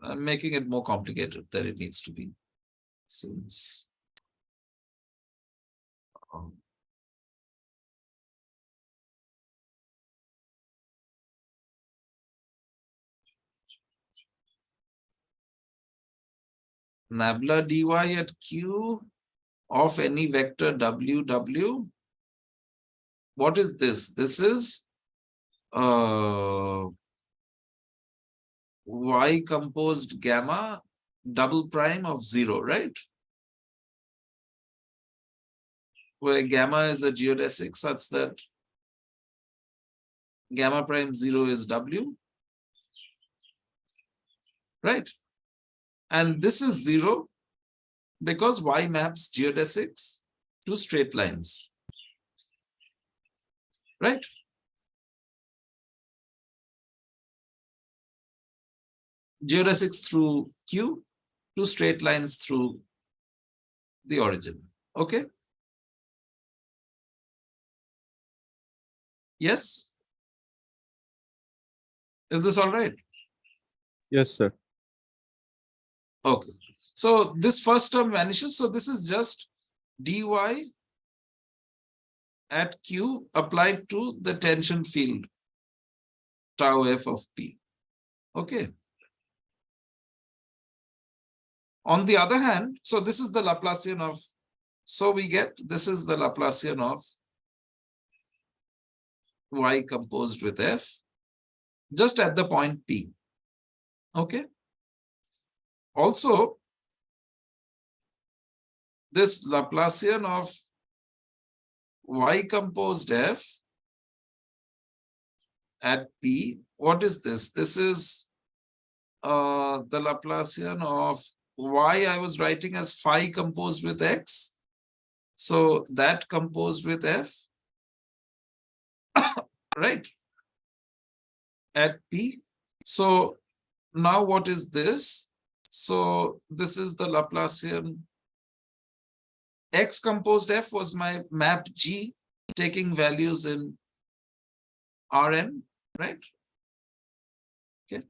I'm making it more complicated than it needs to be since um, nabla dy at Q of any vector W. What is this? This is y composed gamma double prime of 0, right? Where gamma is a geodesic such that gamma prime 0 is W, right? And this is 0 because y maps geodesics to straight lines, right? Geodesics through Q to straight lines through the origin. Okay? Yes? Is this all right? Yes, sir. Okay. So this first term vanishes. So this is just dy at Q applied to the tension field tau f of P. Okay. On the other hand, so this is the Laplacian of, so we get, this is the Laplacian of y composed with f just at the point P. Okay. Also, this Laplacian of y composed f at P, what is this? This is the Laplacian of y I was writing as phi composed with x. So that composed with f, right, at P. So now what is this? So this is the Laplacian. X composed f was my map G taking values in Rn, right? Okay.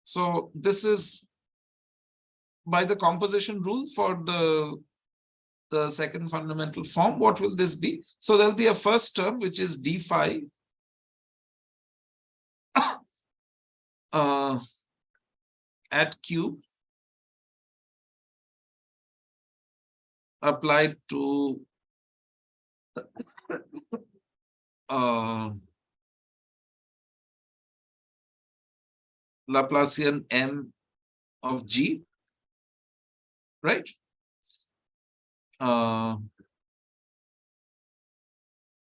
So this is by the composition rule for the second fundamental form. What will this be? So there'll be a first term which is d phi at Q applied to Laplacian M of G, right?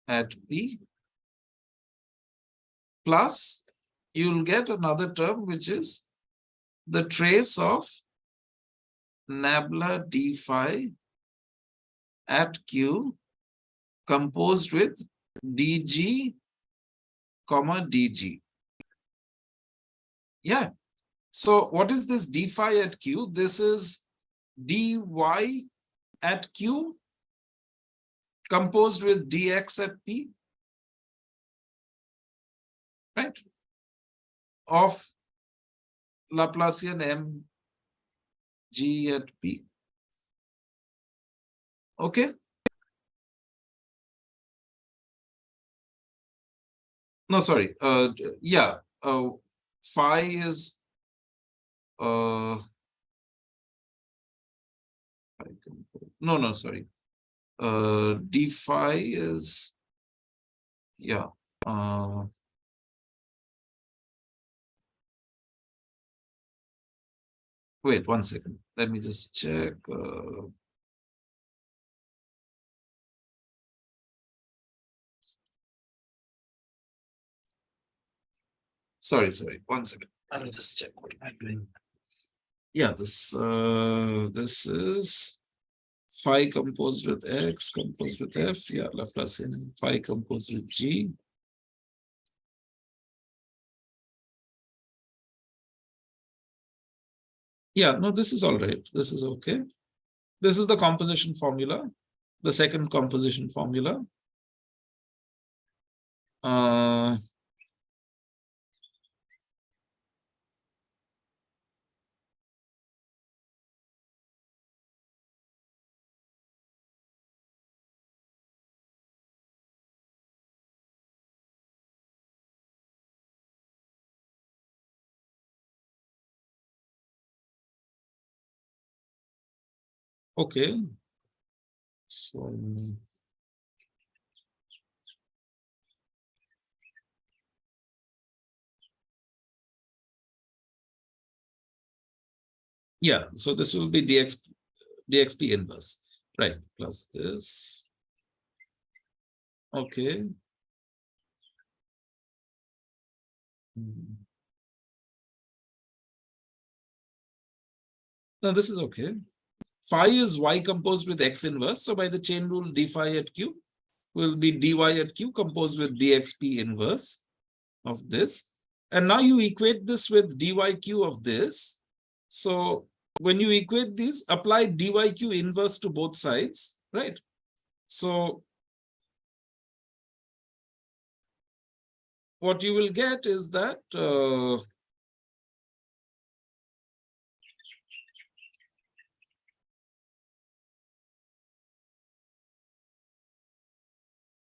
At P plus you'll get another term which is the trace of nabla d phi at Q composed with dg comma dg. Yeah. So what is this d phi at Q? This is dy at Q composed with dx at p, right? Of Laplacian m g at p. Okay. No, sorry. Yeah. Phi is no, sorry. D phi is, yeah. Wait 1 second. Let me just check. Sorry. 1 second. Let me just check what I'm doing. Yeah, this is phi composed with x, composed with f. Yeah, Laplacian phi composed with g. Yeah, no, this is all right. This is okay. This is the composition formula, the second composition formula. Okay. So yeah, so this will be dxp inverse, right? Plus this. Okay. No, this is okay. Phi is y composed with x inverse. So by the chain rule, d phi at q will be dy at q composed with dxp inverse of this. And now you equate this with dyq of this. So when you equate these, apply dyq inverse to both sides, right? So what you will get is that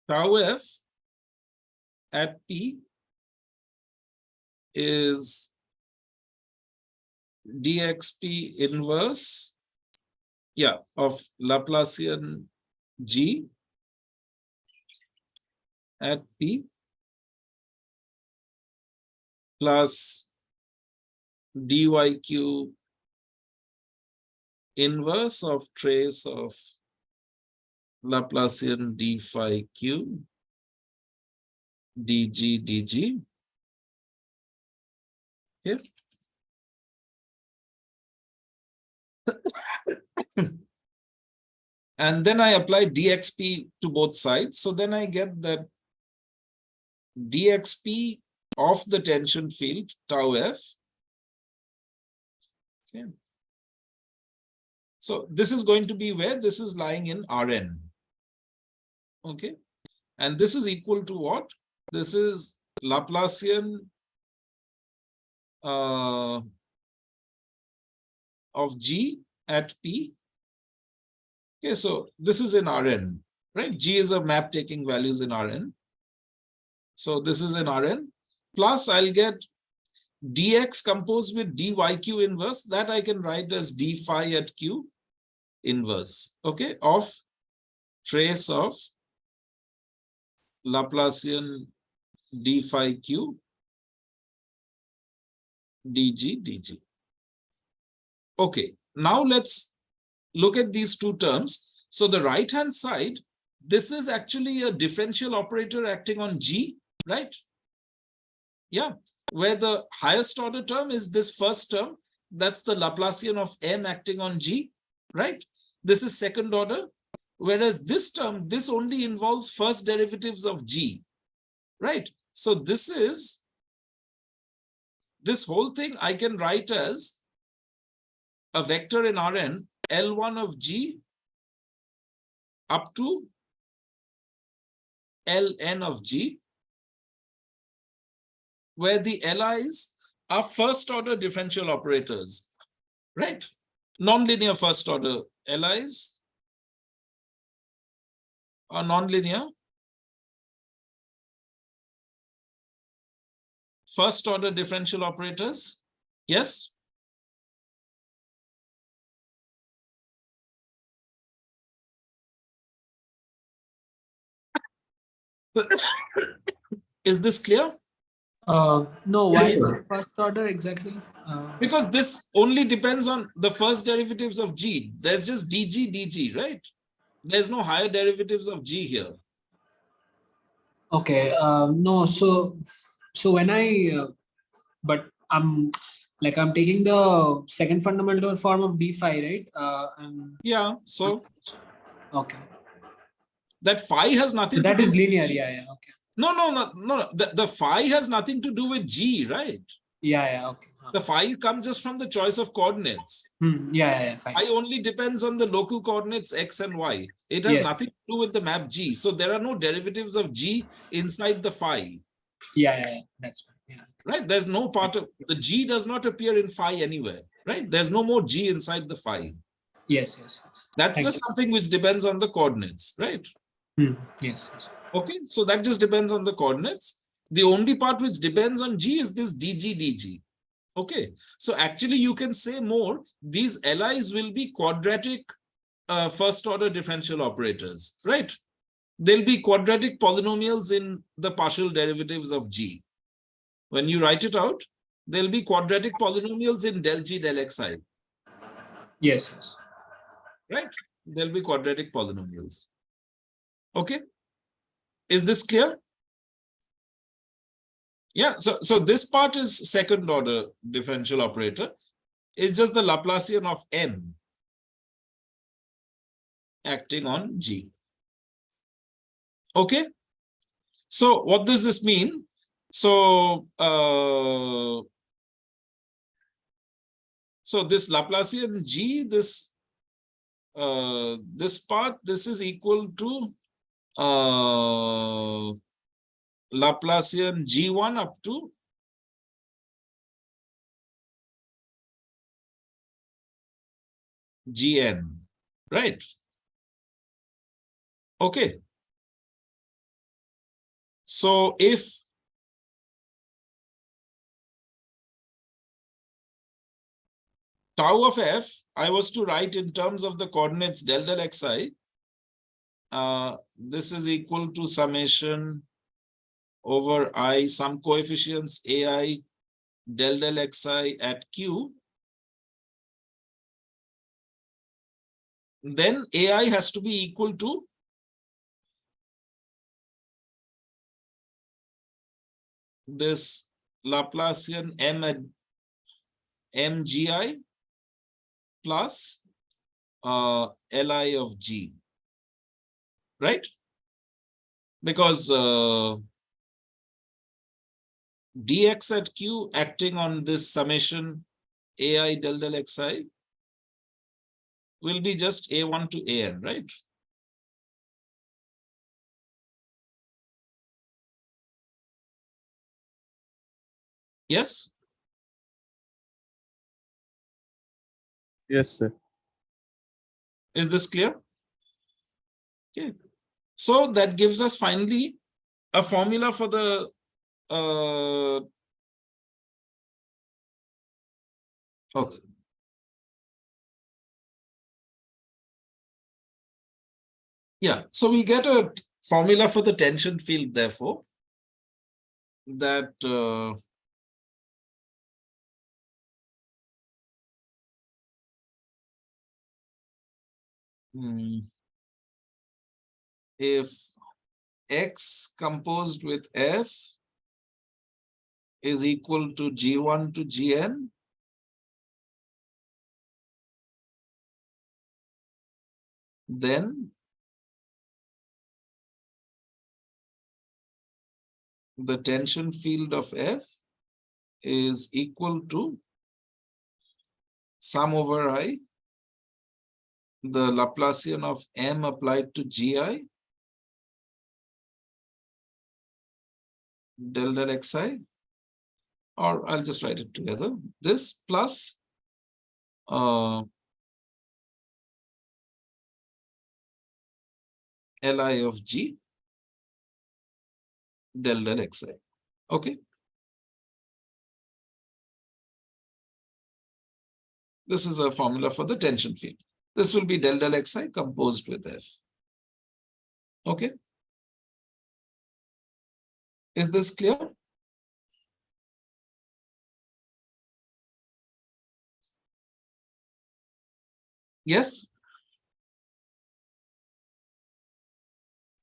tau f at p is dxp inverse, yeah, of Laplacian g at p plus dyq inverse of trace of Laplacian d phi q dg. Okay. And then I apply dxp to both sides. So then I get that dxp of the tension field tau f. Okay. So this is going to be where this is lying in Rn. Okay. And this is equal to what? This is Laplacian of g at p. Okay, so this is in Rn, right? G is a map taking values in Rn. So this is in Rn. Plus I'll get dx composed with dyq inverse, that I can write as d phi at q inverse, okay, of trace of Laplacian d phi q dg. Okay, now let's look at these two terms. So the right hand side, this is actually a differential operator acting on g, right? Yeah, where the highest order term is this first term, that's the Laplacian of m acting on g, right? This is second order, whereas this term, this only involves first derivatives of g, right? So this whole thing I can write as a vector in Rn, L1 of g up to Ln of G, where the Li's are first order differential operators, right? Nonlinear first order Li's are nonlinear first order differential operators. Yes. Is this clear? No, why Yes, is sir. it first order exactly? Because this only depends on the first derivatives of G. There's just dg, right? There's no higher derivatives of G here. Okay, no, so when but I'm I'm taking the second fundamental form of d phi, right? And Yeah, so okay, that phi has so nothing to that do. is linear. Yeah, okay. No. The phi has nothing to do with G, right? Yeah, okay. The phi comes just from the choice of coordinates. Yeah, fine. Phi only depends on the local coordinates x and y. It has Yes. nothing to do with the map G. So there are no derivatives of G inside the phi, Yeah, that's fine. Yeah. right? There's no part of the G does not appear in phi anywhere, right? There's no more G inside the phi. Yes. That's Thank just something which depends on the coordinates, right? Yes. Okay, so that just depends on the coordinates. The only part which depends on G is this dg. Okay, so actually you can say more. These Li's will be quadratic first order differential operators, right? There'll be quadratic polynomials in the partial derivatives of G. When you write it out, there'll be quadratic polynomials in del G del Xi, Yes. right? There'll be quadratic polynomials. Okay, is this clear? Yeah, so this part is second order differential operator. It's just the Laplacian of n acting on G. Okay, so what does this mean? So this Laplacian G, this part, this is equal to Laplacian G1 up to Gn, right? Okay. So if tau of f, I was to write in terms of the coordinates del xi, this is equal to summation over I, some coefficients ai del xi at q, then ai has to be equal to this Laplacian m at mgi plus li of g, right? Because dx at q acting on this summation ai del xi will be just a1 to an, right? Yes? Yes, sir. Is this clear? Okay. So that gives us finally a formula for the okay. Yeah, so we get a formula for the tension field, therefore, that if x composed with f is equal to g1 to gn, then the tension field of f is equal to sum over I, the Laplacian of m applied to gi del del xi, or I'll just write it together. This plus Li of G del del xi. Okay. This is a formula for the tension field. This will be del del xi composed with F. Okay. Is this clear? Yes?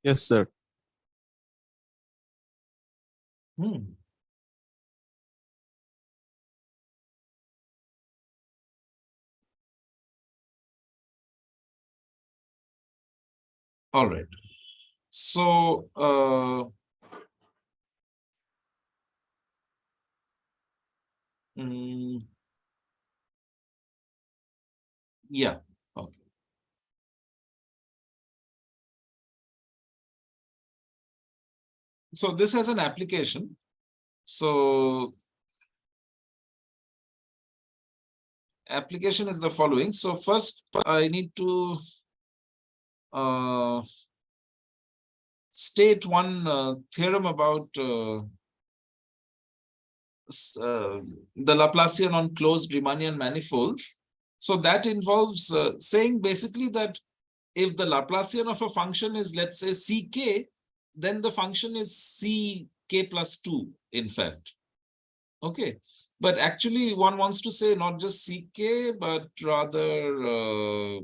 Yes, sir. Hmm. All right. So, yeah, okay. So this has an application. So application is the following. So first I need to state one theorem about the Laplacian on closed Riemannian manifolds. So that involves saying basically that if the Laplacian of a function is, let's say, Ck, then the function is Ck plus 2, in fact. Okay. But actually, one wants to say not just Ck, but rather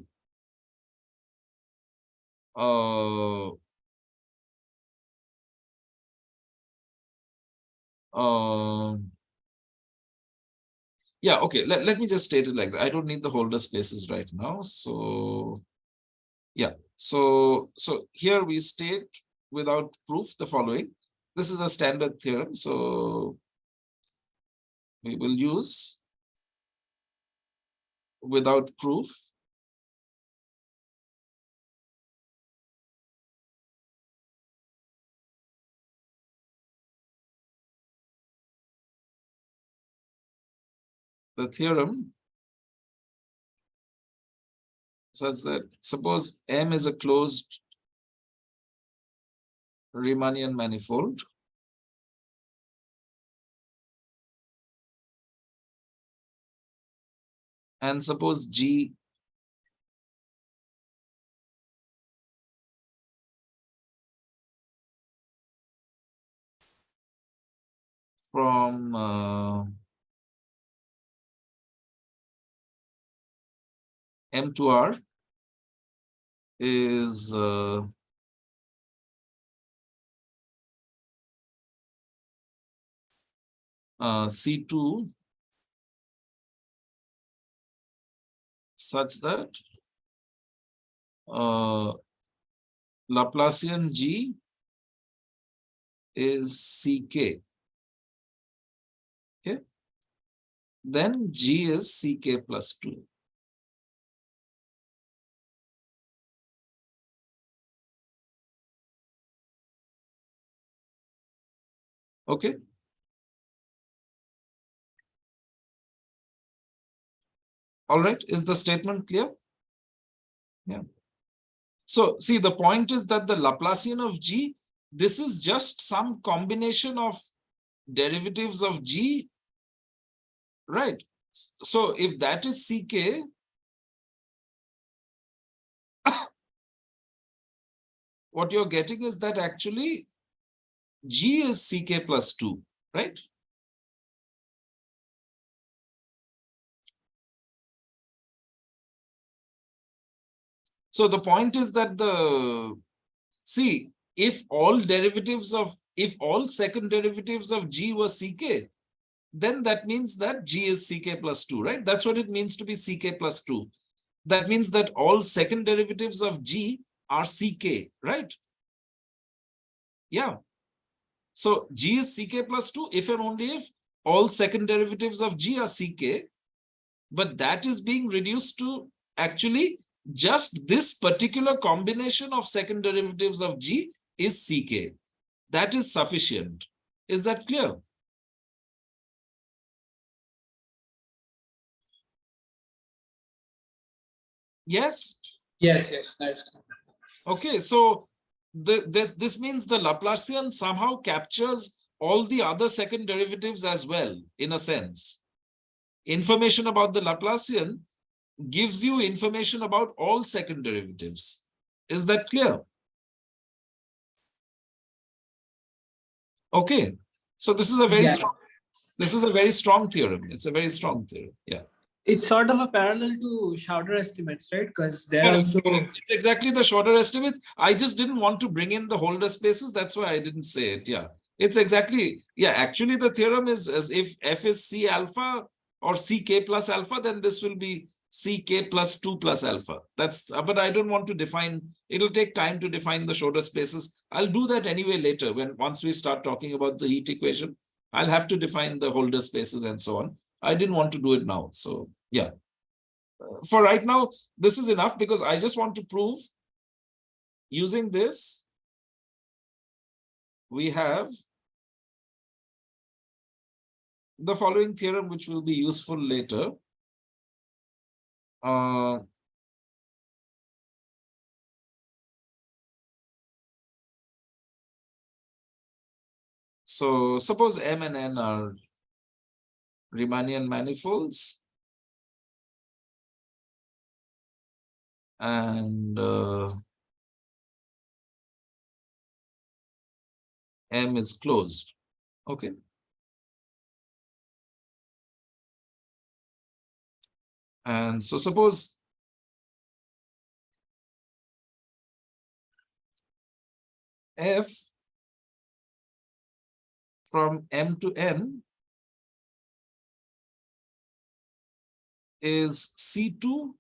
yeah, okay. Let me just state it like that. I don't need the holder spaces right now. So yeah. So here we state without proof the following. This is a standard theorem. So we will use without proof. The theorem says that suppose M is a closed Riemannian manifold. And suppose G from M to R is C2 such that Laplacian G is Ck. Okay. Then G is Ck plus 2. Okay. All right. Is the statement clear? Yeah. So see, the point is that the Laplacian of G, this is just some combination of derivatives of G, right? So if that is Ck, what you're getting is that actually G is Ck plus 2, right? So the point is that see, if all second derivatives of G were Ck, then that means that G is Ck plus 2, right? That's what it means to be Ck plus 2. That means that all second derivatives of G are Ck, right? Yeah. So G is Ck plus 2 if and only if all second derivatives of G are Ck, but that is being reduced to actually just this particular combination of second derivatives of G is Ck. That is sufficient. Is that clear? Yes? Yes, that's correct. Okay, so this means the Laplacian somehow captures all the other second derivatives as well, in a sense. Information about the Laplacian gives you information about all second derivatives. Is that clear? Okay, so this is a very Yeah. strong, this is a very strong theorem. It's a very strong theorem. Yeah. It's sort of a parallel to Schauder estimates, right? Because they're No, also it's exactly the shorter estimates. I just didn't want to bring in the Holder spaces. That's why I didn't say it. Yeah. It's exactly, yeah, actually the theorem is as if F is C alpha or CK plus alpha, then this will be CK plus 2 plus alpha. That's, but I don't want to define, it'll take time to define the shorter spaces. I'll do that anyway later when once we start talking about the heat equation. I'll have to define the Holder spaces and so on. I didn't want to do it now. So yeah. For right now, this is enough because I just want to prove using this, we have the following theorem, which will be useful later. So suppose M and N are Riemannian manifolds. And M is closed. Okay. And so suppose F from M to N is C2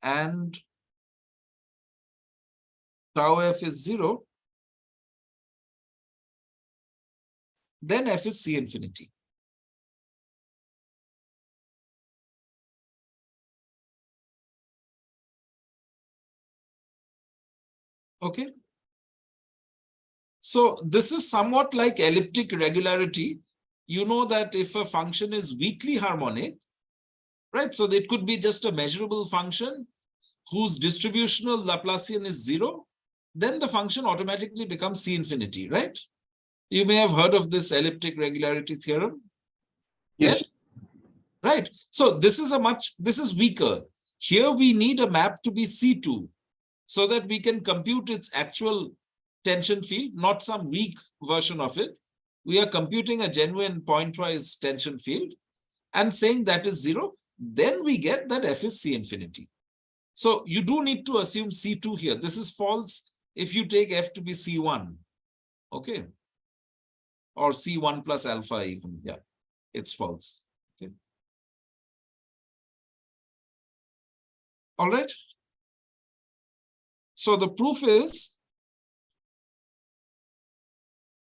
and tau F is 0, then F is C infinity. Okay. So this is somewhat like elliptic regularity. You know that if a function is weakly harmonic, right? So it could be just a measurable function whose distributional Laplacian is 0, then the function automatically becomes C infinity, right? You may have heard of this elliptic regularity theorem. Yes? Right. So this is weaker. Here we need a map to be C2 so that we can compute its actual tension field, not some weak version of it. We are computing a genuine pointwise tension field and saying that is 0. Then we get that F is C infinity. So you do need to assume C2 here. This is false if you take F to be C1. Okay. Or C1 plus alpha even. Yeah, it's false. Okay. All right. So the proof is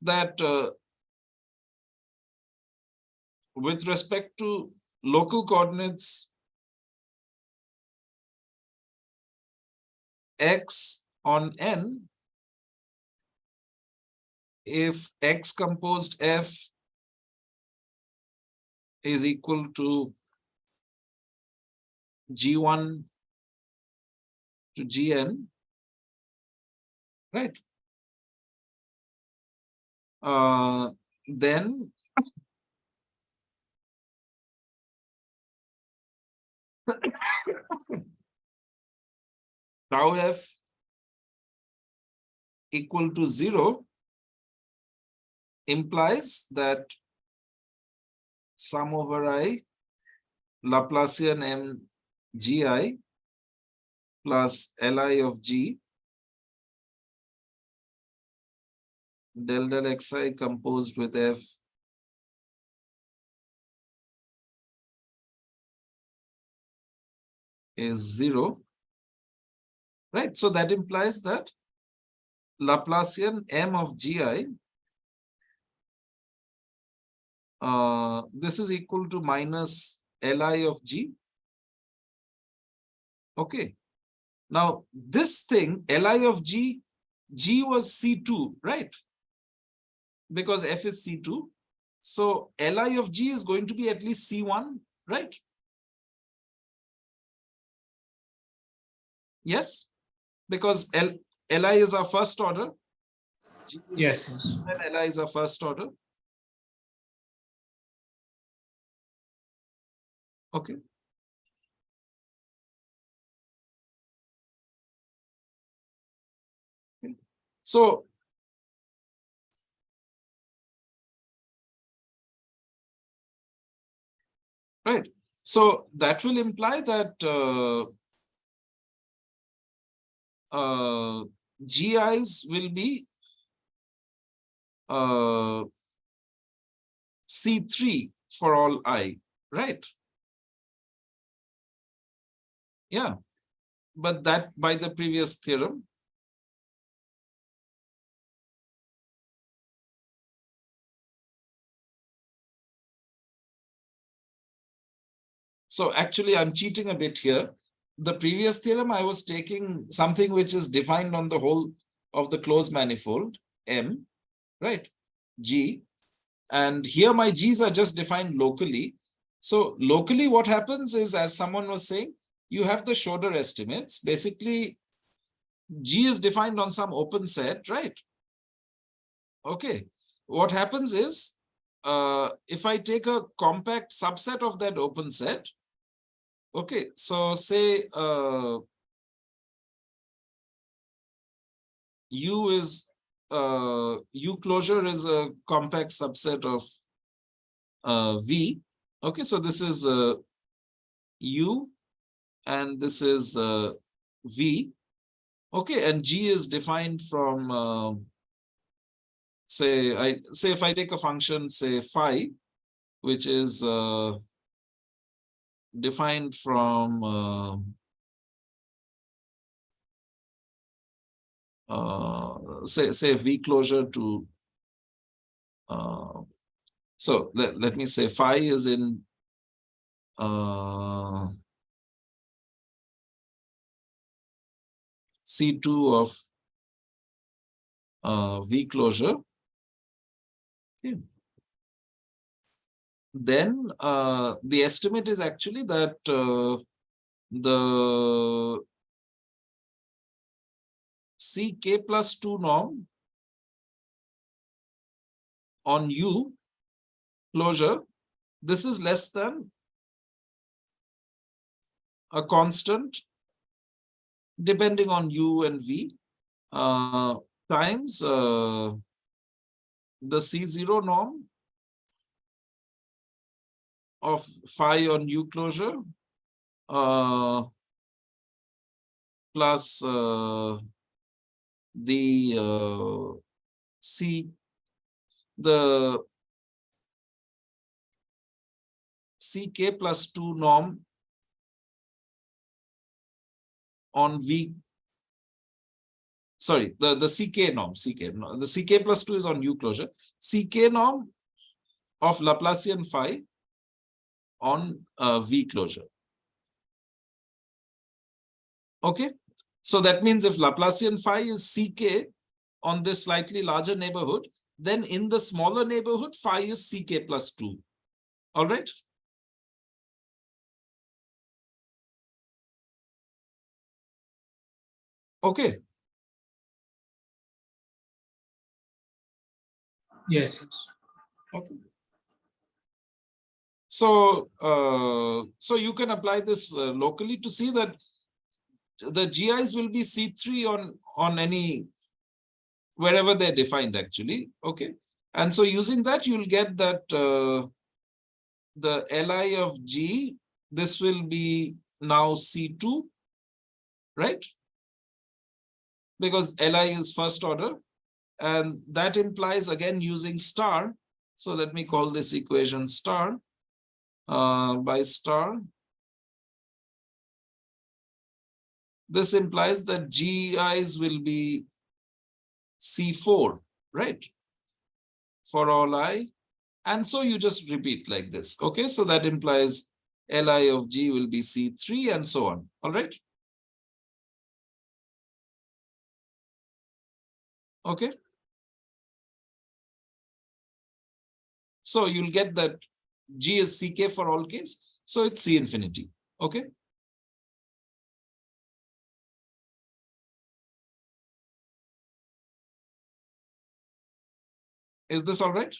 that with respect to local coordinates x on n, if x composed F is equal to G1 to Gn, right? Then tau F equal to 0 implies that sum over I Laplacian M Gi plus Li of G del del xi composed with F is 0, right? So that implies that Laplacian M of Gi, this is equal to minus Li of G. Okay. Now this thing, Li of G, G was C2, right? because f is C2. So Li of G is going to be at least C1, right? Yes, because Li is our first order. G is Yes, yes. and Li is our first order. Okay. So right. So that will imply that GIs will be C3 for all I, right? Yeah, but that by the previous theorem. So actually, I'm cheating a bit here. The previous theorem, I was taking something which is defined on the whole of the closed manifold, M, right? G. And here my G's are just defined locally. So locally, what happens is, as someone was saying, you have the Schroeder estimates. Basically, G is defined on some open set, right? Okay. What happens is, if I take a compact subset of that open set, okay, so say U is U closure is a compact subset of V. Okay, so this is U and this is V. Okay, and G is defined from say if I take a function, say phi, which is defined from say V closure to so let me say phi is in C2 of V closure. Okay. Then the estimate is actually that the CK plus 2 norm on U closure, this is less than a constant depending on U and V times the C0 norm of phi on U closure plus the CK plus 2 norm on V. Sorry, the CK norm, the CK plus 2 is on U closure. CK norm of Laplacian phi on V closure. Okay, so that means if Laplacian phi is CK on this slightly larger neighborhood, then in the smaller neighborhood, phi is CK plus 2. All right. Okay. Yes, yes. Okay. So, so you can apply this locally to see that the GIs will be C3 on any, wherever they're defined actually. Okay. And so using that, you'll get that the Li of G, this will be now C2, right? Because Li is first order. And that implies, again, using star. So let me call this equation star by star. This implies that GIs will be C4, right? For all I. And so you just repeat like this. Okay, so that implies Li of G will be C3 and so on. All right. Okay. So you'll get that G is Ck for all k's. So it's C infinity. Okay. Is this all right?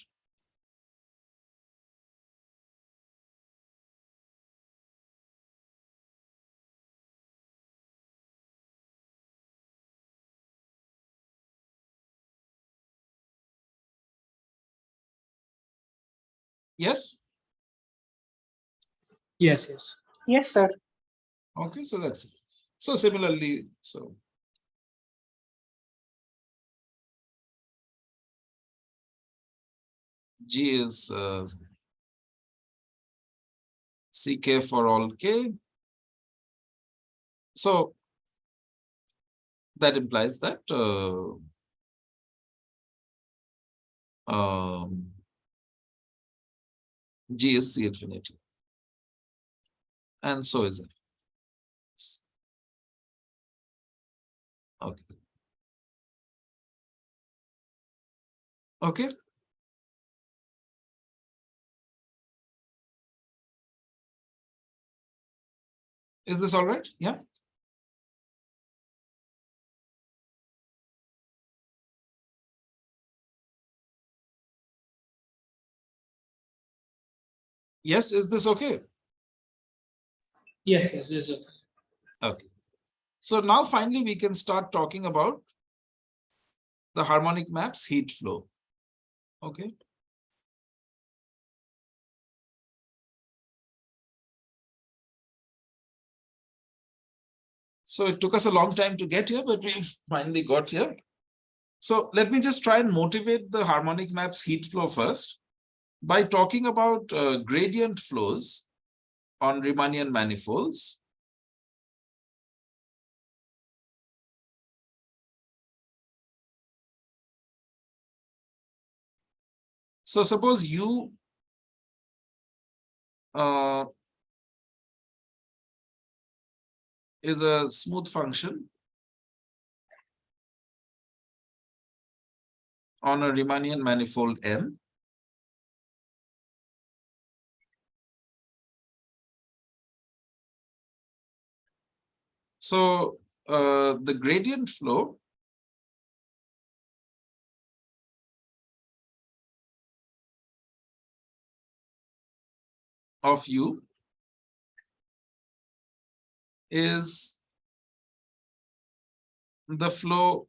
Yes. Yes, yes. Yes, sir. Okay, so that's it. So similarly, so G is Ck for all k. So that implies that G is C infinity. And so is F. Okay. Okay. Is this all right? Yeah. Yes, is this okay? Yes, yes, this is okay. Okay. So now finally we can start talking about the harmonic maps heat flow. Okay. So it took us a long time to get here, but we've finally got here. So let me just try and motivate the harmonic maps heat flow first by talking about gradient flows on Riemannian manifolds. So suppose U is a smooth function on a Riemannian manifold M. So the gradient flow of U is the flow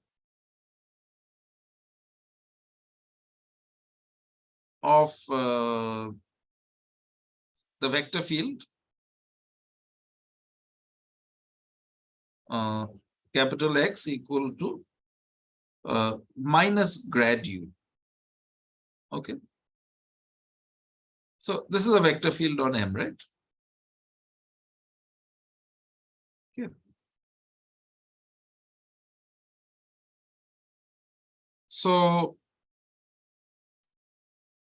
of the vector field capital X equal to minus grad U. Okay. So this is a vector field on M, right? Okay. So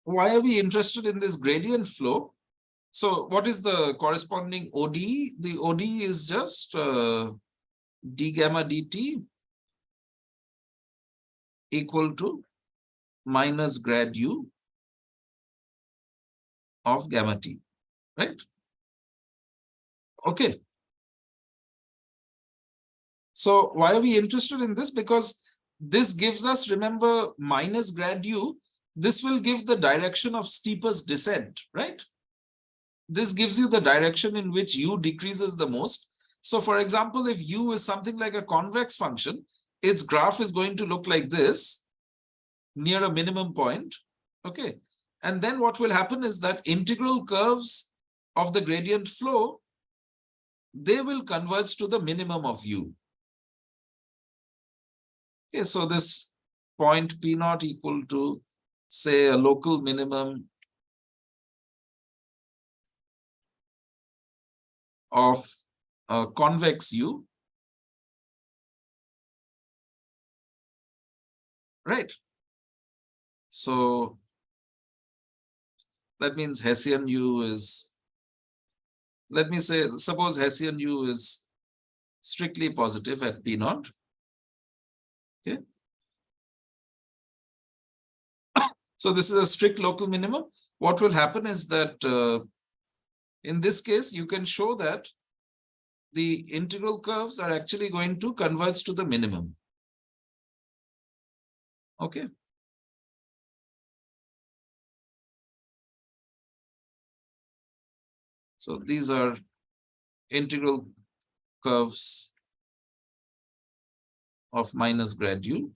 why are we interested in this gradient flow? So what is the corresponding ODE? The ODE is just d gamma dt equal to minus grad U of gamma t, right? Okay. So why are we interested in this? Because this gives us, remember, minus grad U. This will give the direction of steepest descent, right? This gives you the direction in which U decreases the most. So for example, if U is something like a convex function, its graph is going to look like this near a minimum point. Okay. And then what will happen is that integral curves of the gradient flow, they will converge to the minimum of U. Okay, so this point P naught equal to, say, a local minimum of convex U, right? So that means Hessian U is, let me say, suppose Hessian U is strictly positive at P naught. Okay. So this is a strict local minimum. what will happen is that in this case, you can show that the integral curves are actually going to converge to the minimum. Okay. So these are integral curves of minus grad u.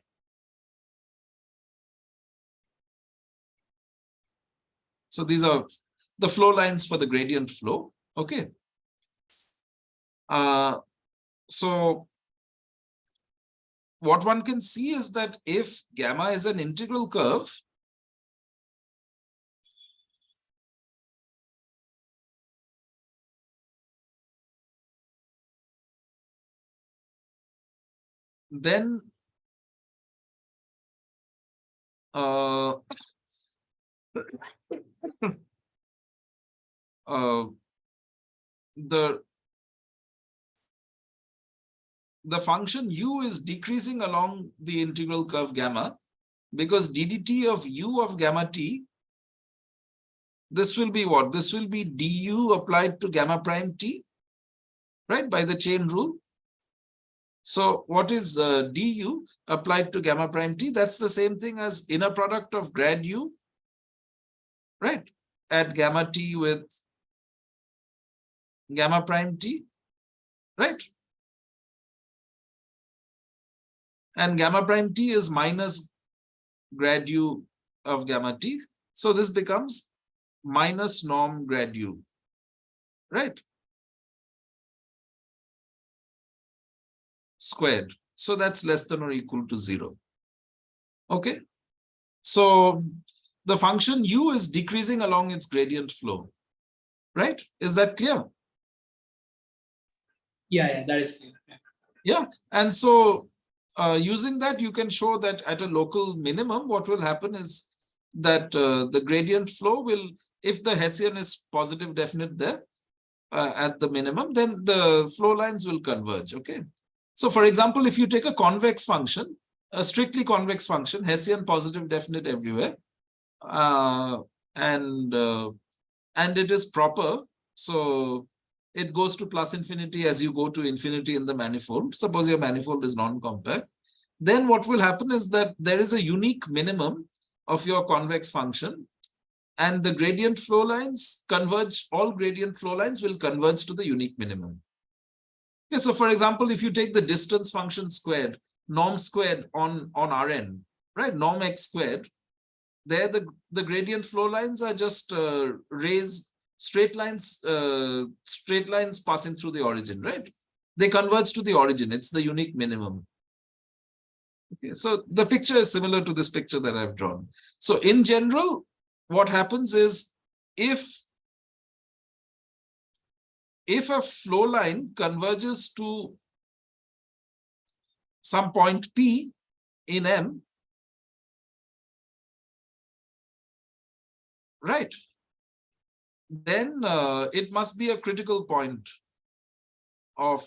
So these are the flow lines for the gradient flow. Okay. So what one can see is that if gamma is an integral curve, then the function u is decreasing along the integral curve gamma, because ddt of u of gamma t, this will be what? This will be du applied to gamma prime t, right, by the chain rule. So what is du applied to gamma prime t? That's the same thing as inner product of grad u, right, at gamma t with gamma prime t, right? And gamma prime t is minus grad u of gamma t. So this becomes minus norm grad u, right? Squared. So that's less than or equal to 0. Okay. So the function u is decreasing along its gradient flow, right? Is that clear? Yeah, that is clear. Yeah. Yeah. And so using that, you can show that at a local minimum, what will happen is that the gradient flow will, if the Hessian is positive definite there at the minimum, then the flow lines will converge. Okay. So for example, if you take a convex function, a strictly convex function, Hessian positive definite everywhere, and it is proper, so it goes to plus infinity as you go to infinity in the manifold. Suppose your manifold is non-compact, then what will happen is that there is a unique minimum of your convex function, and the gradient flow lines converge, all gradient flow lines will converge to the unique minimum. Okay, so for example, if you take the distance function squared, norm squared on Rn, right, norm x squared, there the gradient flow lines are just raised straight lines passing through the origin, right? They converge to the origin. It's the unique minimum. Okay, so the picture is similar to this picture that I've drawn. So in general, what happens is if a flow line converges to some point P in M, right, then it must be a critical point of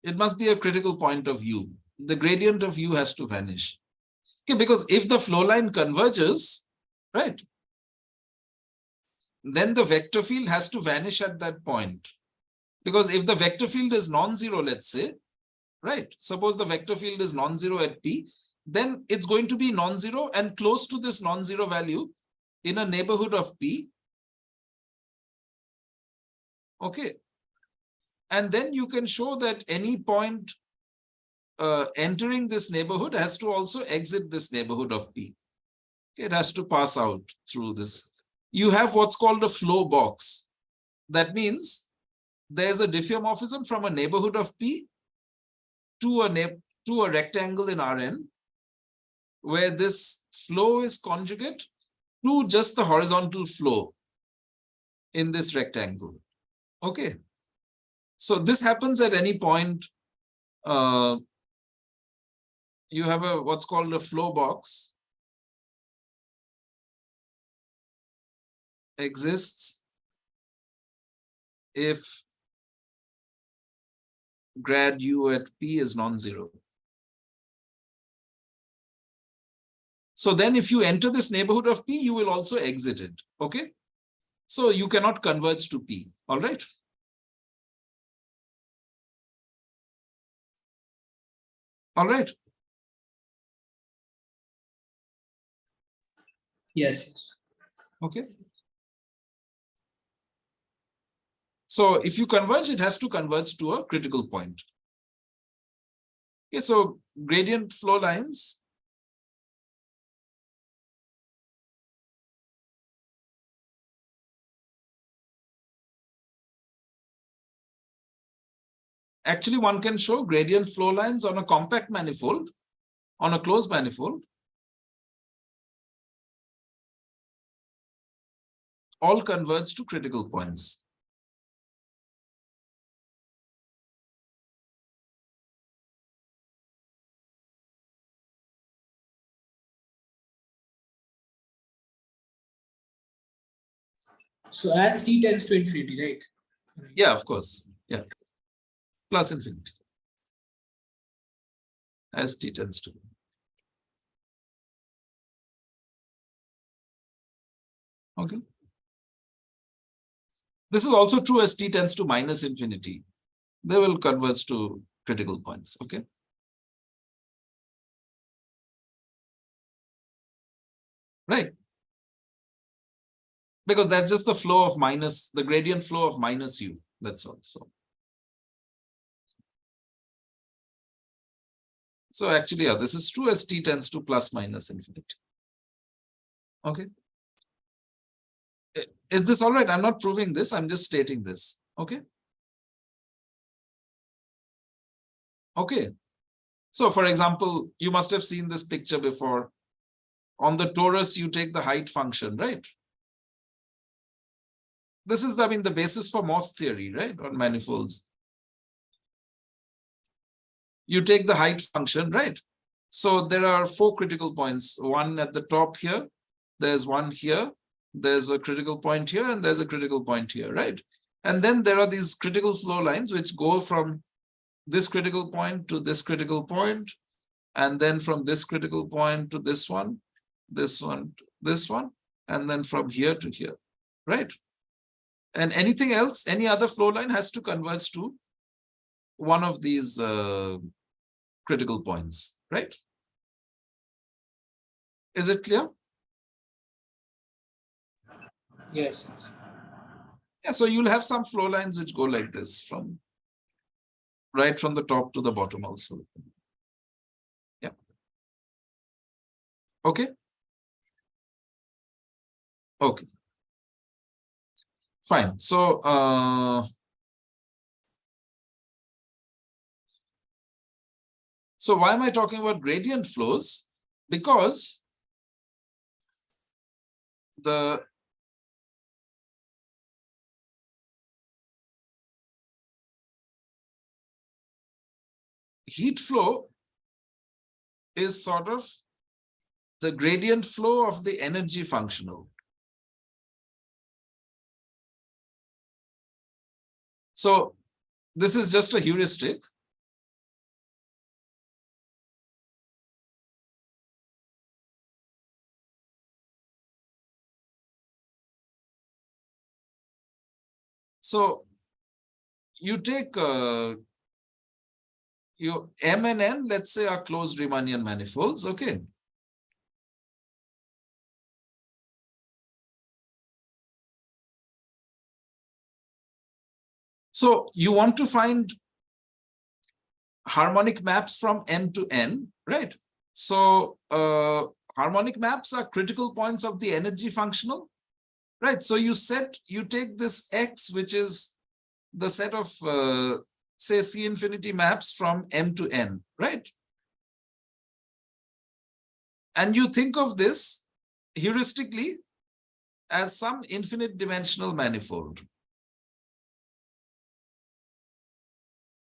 it must be a critical point of u. The gradient of u has to vanish. Okay, because if the flow line converges, right, then the vector field has to vanish at that point. Because if the vector field is non-zero, let's say, right, suppose the vector field is non-zero at P, then it's going to be non-zero and close to this non-zero value in a neighborhood of P. Okay. And then you can show that any point entering this neighborhood has to also exit this neighborhood of P. Okay, it has to pass out through this. You have what's called a flow box. That means there's a diffeomorphism from a neighborhood of P to a rectangle in Rn, where this flow is conjugate to just the horizontal flow in this rectangle. Okay. So this happens at any point. You have what's called a flow box. exists if grad u at P is non-zero. So then if you enter this neighborhood of P, you will also exit it, okay? So you cannot converge to P, all right? All right, Yes. okay. So if you converge, it has to converge to a critical point. Okay, so gradient flow lines. Actually, one can show gradient flow lines on a compact manifold, on a closed manifold. All converge to critical points. So as t tends to infinity, right? Yeah, of course. Yeah. Plus infinity. As t tends to. Okay. This is also true as t tends to minus infinity. They will converge to critical points. Okay. Right. Because that's just the flow of minus, the gradient flow of minus u. That's all. So actually, yeah, this is true as t tends to plus minus infinity. Okay. Is this all right? I'm not proving this. I'm just stating this. Okay. Okay. So for example, you must have seen this picture before. On the torus, you take the height function, right? This is, I mean, the basis for Morse theory, right? On manifolds. You take the height function, right? So there are 4 critical points. One at the top here, there's one here, there's a critical point here, and there's a critical point here, right? And then there are these critical flow lines which go from this critical point to this critical point, and then from this critical point to this one, this one, this one, and then from here to here, right? And anything else, any other flow line has to converge to one of these critical points, right? Is it clear? Yes. Yeah, so you'll have some flow lines which go like this from right from the top to the bottom also. Yeah. Okay. Okay. Fine. So why am I talking about gradient flows? Because the heat flow is sort of the gradient flow of the energy functional. So this is just a heuristic. So you take your M and N, let's say, are closed Riemannian manifolds, okay? So you want to find harmonic maps from M to N, right? So harmonic maps are critical points of the energy functional, right? So you take this X, which is the set of, say, C infinity maps from M to N, right? And you think of this heuristically as some infinite dimensional manifold.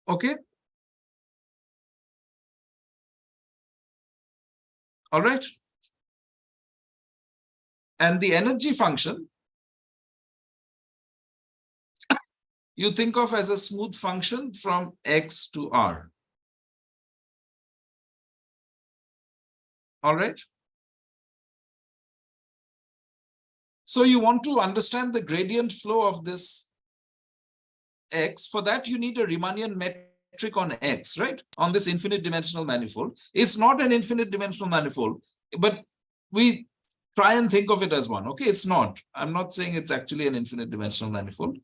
Okay? All right. And the energy function you think of as a smooth function from X to R. All right. So you want to understand the gradient flow of this X. For that, you need a Riemannian metric on X, right? On this infinite dimensional manifold. It's not an infinite dimensional manifold, but we try and think of it as one. Okay, it's not. I'm not saying it's actually an infinite dimensional manifold.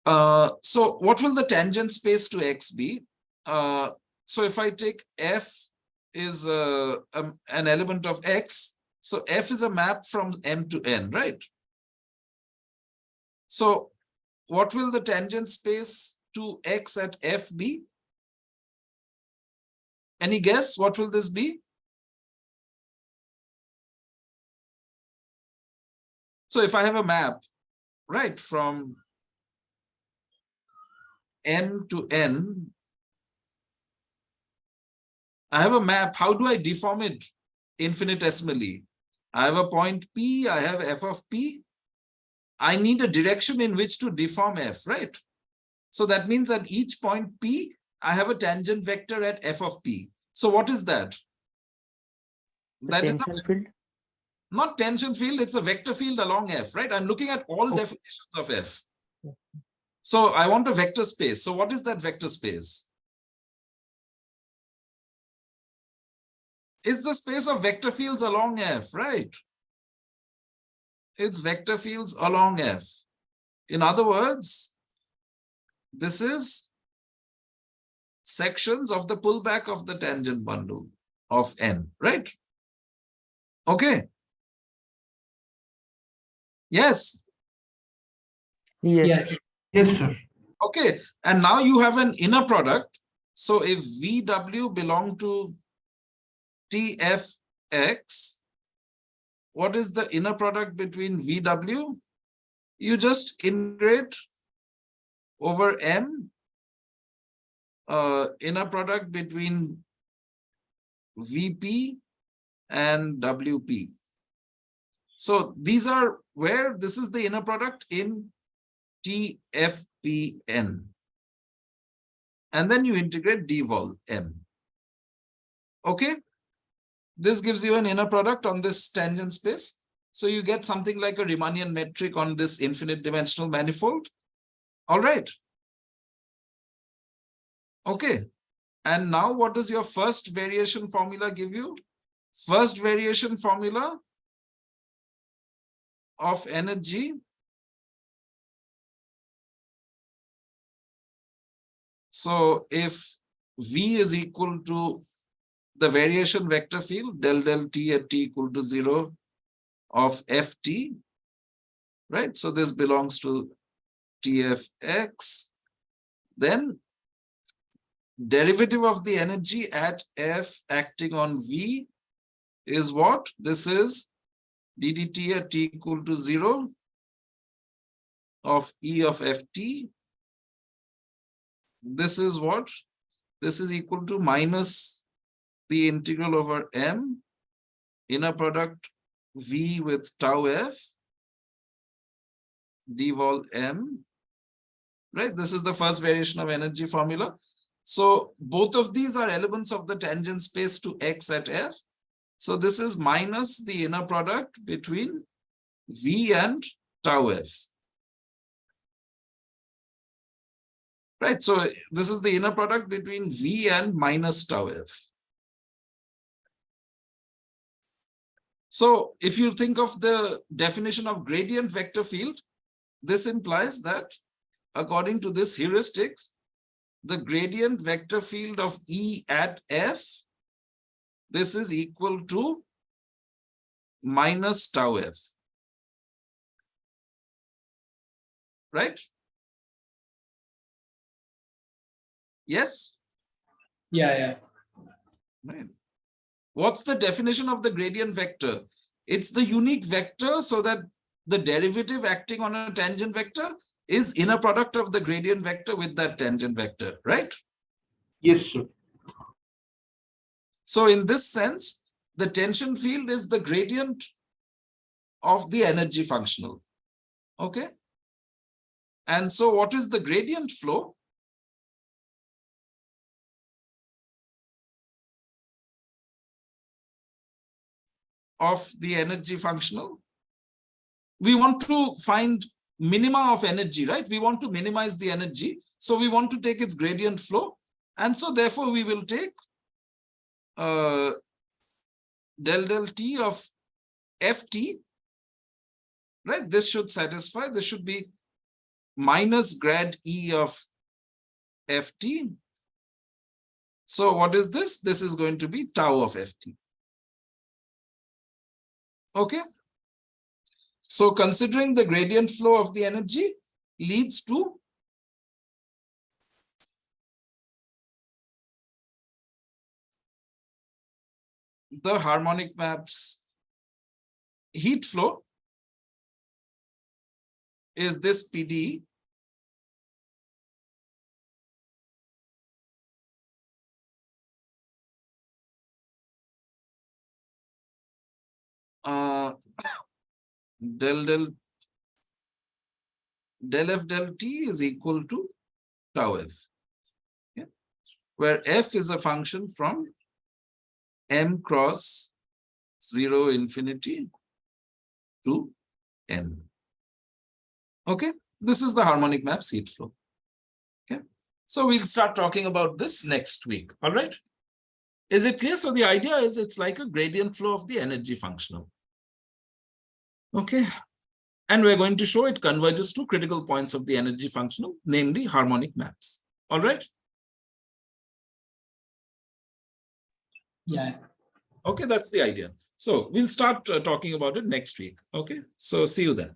So what will the tangent space to X be? So if I take F is an element of X, so F is a map from M to N, right? So what will the tangent space to X at F be? Any guess? What will this be? So if I have a map, right, from M to N, I have a map. How do I deform it infinitesimally? I have a point P, I have F of P. I need a direction in which to deform F, right? So that means at each point P, I have a tangent vector at F of P. So what is that? The That is tension field. not tension field, it's a vector field along F, right? I'm looking at all Okay. definitions of F. So I want a vector space. So what is that vector space? It's the space of vector fields along F, right? It's vector fields along F. In other words, this is sections of the pullback of the tangent bundle of N, right? Okay. Yes. Yes. Yes, sir. Okay. And now you have an inner product. So if VW belong to TFX, what is the inner product between VW? You just integrate over M, inner product between VP and WP. So these are where this is the inner product in TFPN. And then you integrate dvol M. Okay. This gives you an inner product on this tangent space. So you get something like a Riemannian metric on this infinite dimensional manifold. All right. Okay. And now what does your first variation formula give you? First variation formula of energy so if V is equal to the variation vector field del del T at T equal to 0 of Ft, right? So this belongs to TFX. Then derivative of the energy at F acting on V is what? This is ddt at T equal to 0 of E of Ft. This is what? This is equal to minus the integral over M, inner product V with tau F, dvol M, right? This is the first variation of energy formula. So both of these are elements of the tangent space to X at F. So this is minus the inner product between V and tau F. Right, so this is the inner product between V and minus tau F. So if you think of the definition of gradient vector field, this implies that according to this heuristics, the gradient vector field of E at F, this is equal to minus tau F. Right? Yes? Yeah. Right. What's the definition of the gradient vector? It's the unique vector so that the derivative acting on a tangent vector is inner product of the gradient vector with that tangent vector, right? Yes, sir. So in this sense, the tension field is the gradient of the energy functional. Okay? And so what is the gradient flow? Of the energy functional? We want to find minima of energy, right? We want to minimize the energy. So we want to take its gradient flow. And so therefore we will take del T of Ft, right? This should satisfy, this should be minus grad E of Ft. So what is this? This is going to be tau of Ft. Okay. So considering the gradient flow of the energy leads to the harmonic maps heat flow is this PD. Del F del T is equal to tau F, okay, where F is a function from M cross 0 infinity to N. Okay, this is the harmonic maps heat flow. Okay, so we'll start talking about this next week. All right. Is it clear? So the idea is it's like a gradient flow of the energy functional. Okay. And we're going to show it converges to critical points of the energy functional, namely harmonic maps. All right. Yeah. Okay, that's the idea. So we'll start talking about it next week. Okay, so see you then.